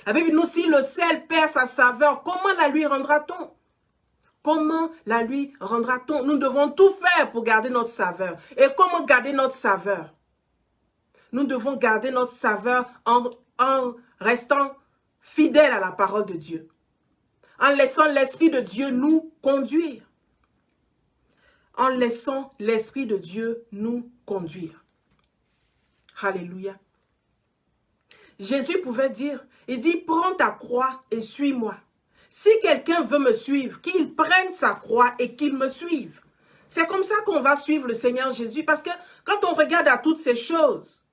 La Bible nous dit, si le sel perd sa saveur, comment la lui rendra-t-on? Comment la lui rendra-t-on? Nous devons tout faire pour garder notre saveur. Et comment garder notre saveur? Nous devons garder notre saveur en restant fidèles à la parole de Dieu. En laissant l'Esprit de Dieu nous conduire. En laissant l'Esprit de Dieu nous conduire. Alléluia. Jésus pouvait dire, il dit, prends ta croix et suis-moi. Si quelqu'un veut me suivre, qu'il prenne sa croix et qu'il me suive. C'est comme ça qu'on va suivre le Seigneur Jésus. Parce que quand on regarde à toutes ces choses,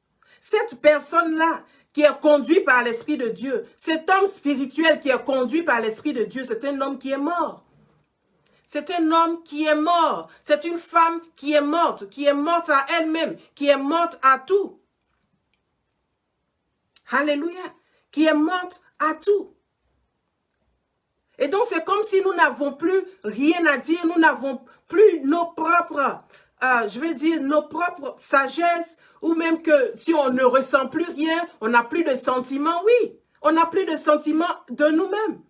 cette personne-là qui est conduit par l'Esprit de Dieu, cet homme spirituel qui est conduit par l'Esprit de Dieu, c'est un homme qui est mort. C'est un homme qui est mort. C'est une femme qui est morte à elle-même, qui est morte à tout. Alléluia. Qui est morte à tout. Et donc, c'est comme si nous n'avons plus rien à dire, nous n'avons plus nos propres, nos propres sagesses, ou même que si on ne ressent plus rien, on n'a plus de sentiments, oui, on n'a plus de sentiments de nous-mêmes.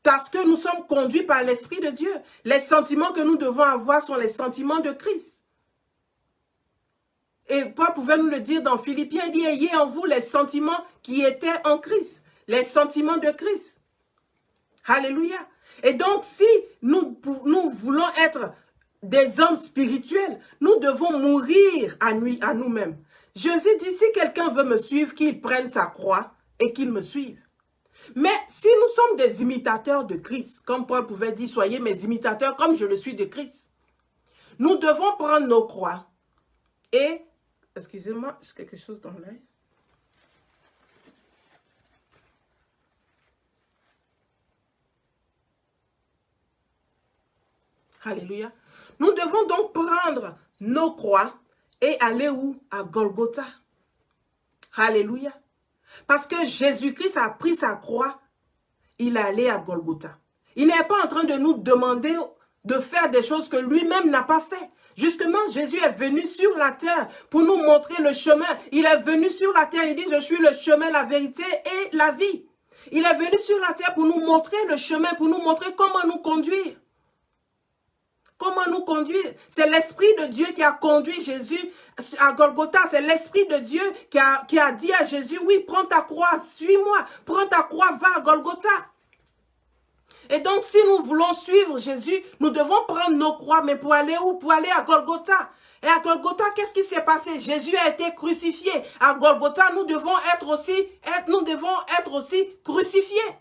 Parce que nous sommes conduits par l'Esprit de Dieu. Les sentiments que nous devons avoir sont les sentiments de Christ. Et Paul pouvait nous le dire dans Philippiens, il dit, ayez en vous les sentiments qui étaient en Christ, les sentiments de Christ. Alléluia. Et donc, si nous voulons être des hommes spirituels, nous devons mourir à nous-mêmes. Jésus dit, si quelqu'un veut me suivre, qu'il prenne sa croix et qu'il me suive. Mais si nous sommes des imitateurs de Christ, comme Paul pouvait dire, soyez mes imitateurs comme je le suis de Christ, nous devons prendre nos croix et, excusez-moi, j'ai quelque chose dans l'œil. Alléluia. Nous devons donc prendre nos croix et aller où? À Golgotha. Alléluia. Parce que Jésus-Christ a pris sa croix, il est allé à Golgotha. Il n'est pas en train de nous demander de faire des choses que lui-même n'a pas fait. Justement, Jésus est venu sur la terre pour nous montrer le chemin. Il est venu sur la terre, il dit, je suis le chemin, la vérité et la vie. Il est venu sur la terre pour nous montrer le chemin, pour nous montrer comment nous conduire. Comment nous conduire? C'est l'Esprit de Dieu qui a conduit Jésus à Golgotha. C'est l'Esprit de Dieu qui a dit à Jésus, oui, prends ta croix, suis-moi. Prends ta croix, va à Golgotha. Et donc, si nous voulons suivre Jésus, nous devons prendre nos croix. Mais pour aller où? Pour aller à Golgotha. Et à Golgotha, qu'est-ce qui s'est passé? Jésus a été crucifié. À Golgotha, nous devons être aussi crucifiés.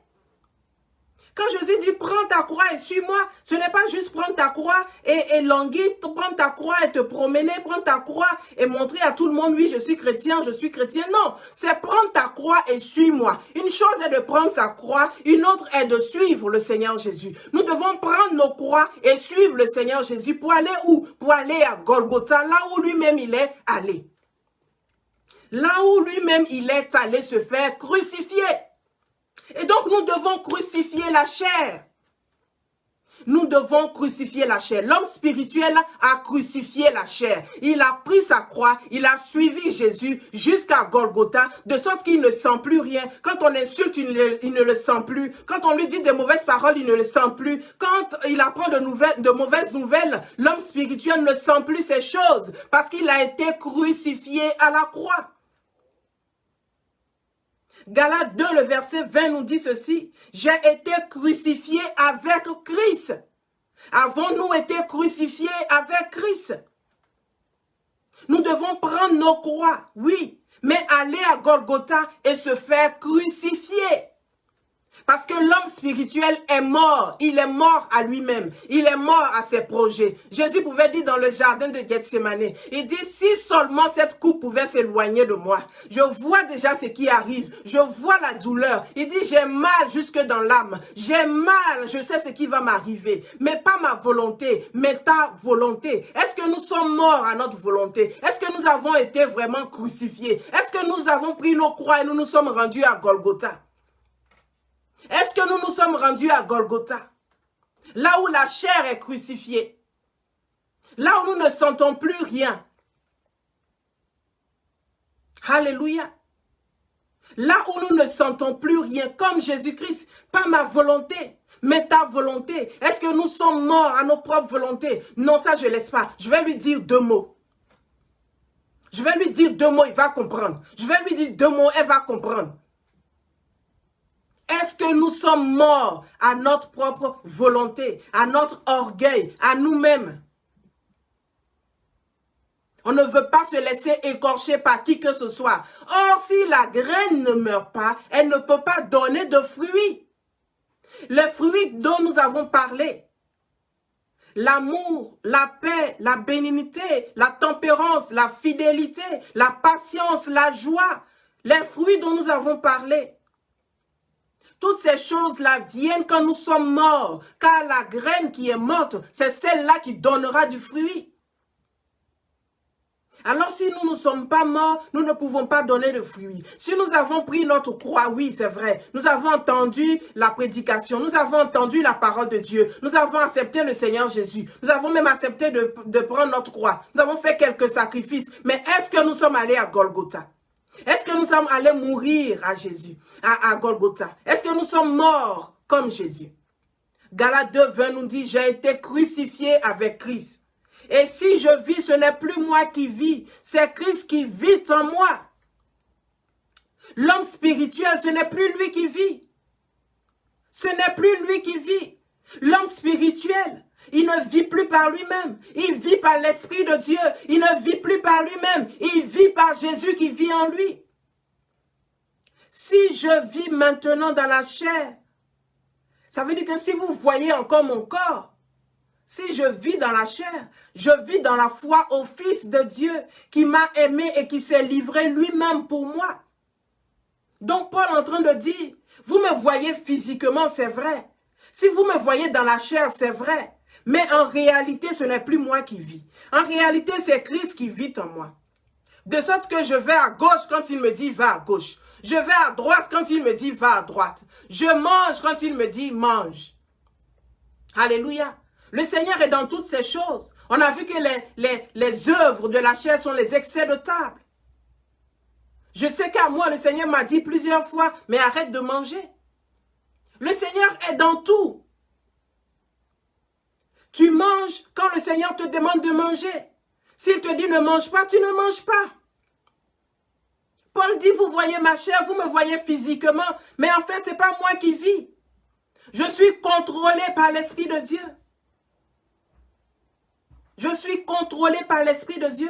Quand Jésus dit, prends ta croix et suis-moi, ce n'est pas juste prendre ta croix et languir, prendre ta croix et te promener, prendre ta croix et montrer à tout le monde, oui, je suis chrétien. Non, c'est prendre ta croix et suis-moi. Une chose est de prendre sa croix, une autre est de suivre le Seigneur Jésus. Nous devons prendre nos croix et suivre le Seigneur Jésus pour aller où? Pour aller à Golgotha, là où lui-même il est allé. Là où lui-même il est allé se faire crucifier. Et donc, nous devons crucifier la chair. Nous devons crucifier la chair. L'homme spirituel a crucifié la chair. Il a pris sa croix, il a suivi Jésus jusqu'à Golgotha, de sorte qu'il ne sent plus rien. Quand on insulte, il ne le sent plus. Quand on lui dit de mauvaises paroles, il ne le sent plus. Quand il apprend de mauvaises nouvelles, l'homme spirituel ne sent plus ces choses parce qu'il a été crucifié à la croix. Galates 2, le verset 20 nous dit ceci. J'ai été crucifié avec Christ. Avons-nous été crucifiés avec Christ? Nous devons prendre nos croix, oui, mais aller à Golgotha et se faire crucifier. Parce que l'homme spirituel est mort. Il est mort à lui-même. Il est mort à ses projets. Jésus pouvait dire dans le jardin de Gethsémane, il dit, si seulement cette coupe pouvait s'éloigner de moi. Je vois déjà ce qui arrive. Je vois la douleur. Il dit, j'ai mal jusque dans l'âme. J'ai mal, je sais ce qui va m'arriver. Mais pas ma volonté, mais ta volonté. Est-ce que nous sommes morts à notre volonté? Est-ce que nous avons été vraiment crucifiés? Est-ce que nous avons pris nos croix et nous nous sommes rendus à Golgotha? Est-ce que nous nous sommes rendus à Golgotha? Là où la chair est crucifiée. Là où nous ne sentons plus rien. Alléluia. Là où nous ne sentons plus rien, comme Jésus-Christ. Pas ma volonté, mais ta volonté. Est-ce que nous sommes morts à nos propres volontés? Non, ça je ne laisse pas. Je vais lui dire 2 mots. Je vais lui dire 2 mots, il va comprendre. Je vais lui dire 2 mots, elle va comprendre. Est-ce que nous sommes morts à notre propre volonté, à notre orgueil, à nous-mêmes? On ne veut pas se laisser écorcher par qui que ce soit. Or, si la graine ne meurt pas, elle ne peut pas donner de fruits. Les fruits dont nous avons parlé, l'amour, la paix, la bénignité, la tempérance, la fidélité, la patience, la joie, les fruits dont nous avons parlé. Toutes ces choses-là viennent quand nous sommes morts, car la graine qui est morte, c'est celle-là qui donnera du fruit. Alors si nous ne sommes pas morts, nous ne pouvons pas donner de fruits. Si nous avons pris notre croix, oui, c'est vrai. Nous avons entendu la prédication, nous avons entendu la parole de Dieu, nous avons accepté le Seigneur Jésus, nous avons même accepté de prendre notre croix, nous avons fait quelques sacrifices. Mais est-ce que nous sommes allés à Golgotha? Est-ce que nous sommes allés mourir à Jésus, à Golgotha? Est-ce que nous sommes morts comme Jésus? Galates 2, 20 nous dit, j'ai été crucifié avec Christ. Et si je vis, ce n'est plus moi qui vis, c'est Christ qui vit en moi. L'homme spirituel, ce n'est plus lui qui vit. Ce n'est plus lui qui vit. L'homme spirituel, il ne vit plus par lui-même. Il vit par l'Esprit de Dieu. Il ne vit plus par lui-même. Il vit par Jésus qui vit en lui. Si je vis maintenant dans la chair, ça veut dire que si vous voyez encore mon corps, si je vis dans la chair, je vis dans la foi au Fils de Dieu qui m'a aimé et qui s'est livré lui-même pour moi. Donc Paul est en train de dire, vous me voyez physiquement, c'est vrai. Si vous me voyez dans la chair, c'est vrai. Mais en réalité, ce n'est plus moi qui vis. En réalité, c'est Christ qui vit en moi. De sorte que je vais à gauche quand il me dit va à gauche. Je vais à droite quand il me dit va à droite. Je mange quand il me dit mange. Alléluia. Le Seigneur est dans toutes ces choses. On a vu que les œuvres de la chair sont les excès de table. Je sais qu'à moi, le Seigneur m'a dit plusieurs fois, mais arrête de manger. Le Seigneur est dans tout. Tu manges quand le Seigneur te demande de manger. S'il te dit ne mange pas, tu ne manges pas. Paul dit, vous voyez ma chair, vous me voyez physiquement, mais en fait, ce n'est pas moi qui vis. Je suis contrôlé par l'Esprit de Dieu. Je suis contrôlé par l'Esprit de Dieu.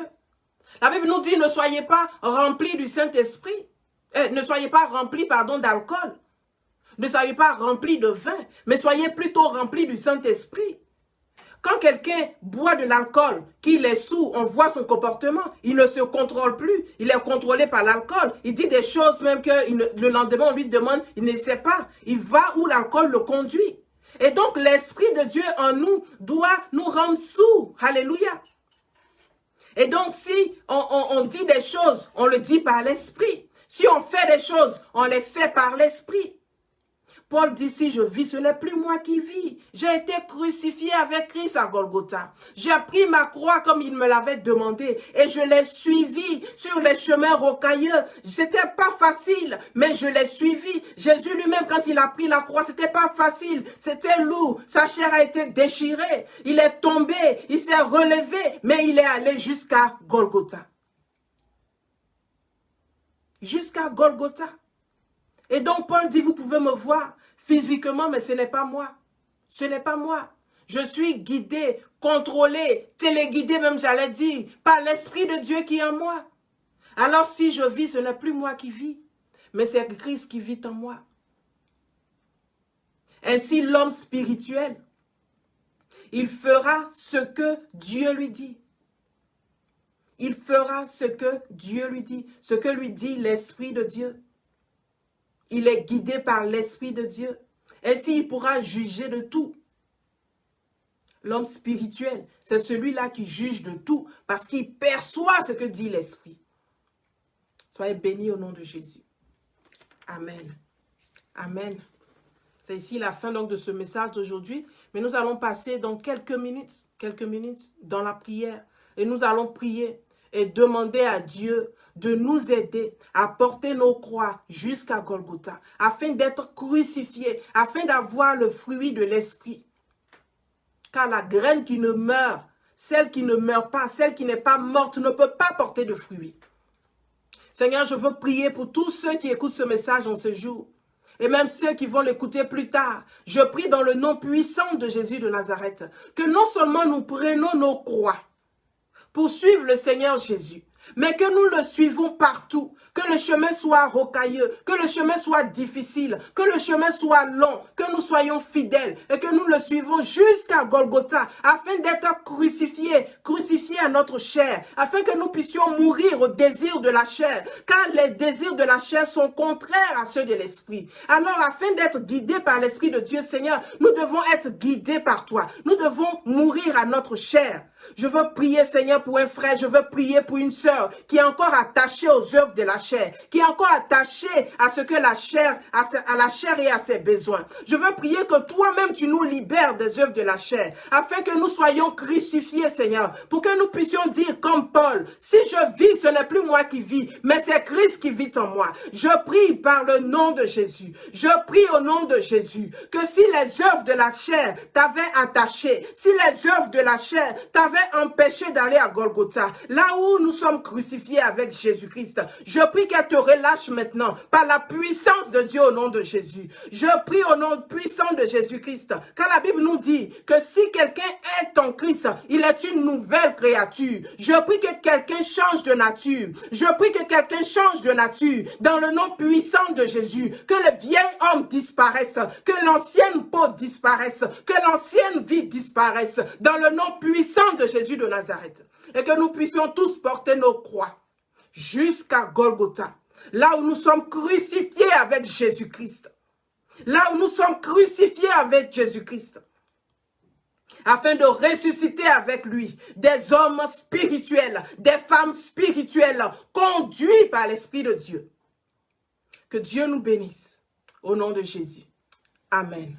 La Bible nous dit, ne soyez pas remplis du Saint-Esprit. Ne soyez pas remplis, d'alcool. Ne soyez pas remplis de vin, mais soyez plutôt remplis du Saint-Esprit. Quand quelqu'un boit de l'alcool, qu'il est sous, on voit son comportement, il ne se contrôle plus, il est contrôlé par l'alcool. Il dit des choses même que le lendemain, on lui demande, il ne sait pas. Il va où l'alcool le conduit. Et donc, l'Esprit de Dieu en nous doit nous rendre sous. Alléluia. Et donc, si on dit des choses, on le dit par l'Esprit. Si on fait des choses, on les fait par l'Esprit. Paul dit, si je vis, ce n'est plus moi qui vis. J'ai été crucifié avec Christ à Golgotha. J'ai pris ma croix comme il me l'avait demandé et je l'ai suivi sur les chemins rocailleux. C'était pas facile, mais je l'ai suivi. Jésus lui-même, quand il a pris la croix, c'était pas facile. C'était lourd. Sa chair a été déchirée. Il est tombé, il s'est relevé, mais il est allé jusqu'à Golgotha. Jusqu'à Golgotha. Et donc Paul dit, vous pouvez me voir physiquement, mais ce n'est pas moi. Ce n'est pas moi. Je suis guidé, contrôlé, téléguidé même, j'allais dire, par l'Esprit de Dieu qui est en moi. Alors si je vis, ce n'est plus moi qui vis, mais c'est Christ qui vit en moi. Ainsi l'homme spirituel, il fera ce que Dieu lui dit. Il fera ce que Dieu lui dit, ce que lui dit l'Esprit de Dieu. Il est guidé par l'Esprit de Dieu. Ainsi, il pourra juger de tout. L'homme spirituel, c'est celui-là qui juge de tout parce qu'il perçoit ce que dit l'Esprit. Soyez bénis au nom de Jésus. Amen. Amen. C'est ici la fin donc de ce message d'aujourd'hui. Mais nous allons passer dans quelques minutes dans la prière. Et nous allons prier et demander à Dieu de nous aider à porter nos croix jusqu'à Golgotha, afin d'être crucifiés, afin d'avoir le fruit de l'Esprit. Car la graine qui ne meurt, celle qui ne meurt pas, celle qui n'est pas morte, ne peut pas porter de fruits. Seigneur, je veux prier pour tous ceux qui écoutent ce message en ce jour, et même ceux qui vont l'écouter plus tard. Je prie dans le nom puissant de Jésus de Nazareth, que non seulement nous prenions nos croix, pour suivre le Seigneur Jésus, mais que nous le suivons partout, que le chemin soit rocailleux, que le chemin soit difficile, que le chemin soit long, que nous soyons fidèles et que nous le suivons jusqu'à Golgotha, afin d'être crucifiés à notre chair, afin que nous puissions mourir au désir de la chair, car les désirs de la chair sont contraires à ceux de l'esprit. Alors, afin d'être guidés par l'Esprit de Dieu, Seigneur, nous devons être guidés par toi. Nous devons mourir à notre chair. Je veux prier, Seigneur, pour un frère, je veux prier pour une sœur qui est encore attachée aux œuvres de la chair, qui est encore attachée à ce que la chair, à la chair et à ses besoins. Je veux prier que toi-même tu nous libères des œuvres de la chair, afin que nous soyons crucifiés, Seigneur, pour que nous puissions dire comme Paul, si je vis, ce n'est plus moi qui vis, mais c'est Christ qui vit en moi. Je prie par le nom de Jésus, je prie au nom de Jésus, que si les œuvres de la chair t'avaient attaché, si les œuvres de la chair t'avaient empêché d'aller à Golgotha, là où nous sommes crucifiés avec Jésus-Christ, je prie qu'elle te relâche maintenant par la puissance de Dieu au nom de Jésus. Je prie au nom puissant de Jésus-Christ, car la Bible nous dit que si quelqu'un est en Christ, il est une nouvelle créature. Je prie que quelqu'un change de nature. Je prie que quelqu'un change de nature dans le nom puissant de Jésus, que le vieil homme disparaisse, que l'ancienne peau disparaisse, que l'ancienne vie disparaisse dans le nom puissant de Jésus de Nazareth, et que nous puissions tous porter nos croix jusqu'à Golgotha, là où nous sommes crucifiés avec Jésus-Christ, là où nous sommes crucifiés avec Jésus-Christ, afin de ressusciter avec lui des hommes spirituels, des femmes spirituelles, conduits par l'Esprit de Dieu. Que Dieu nous bénisse, au nom de Jésus. Amen.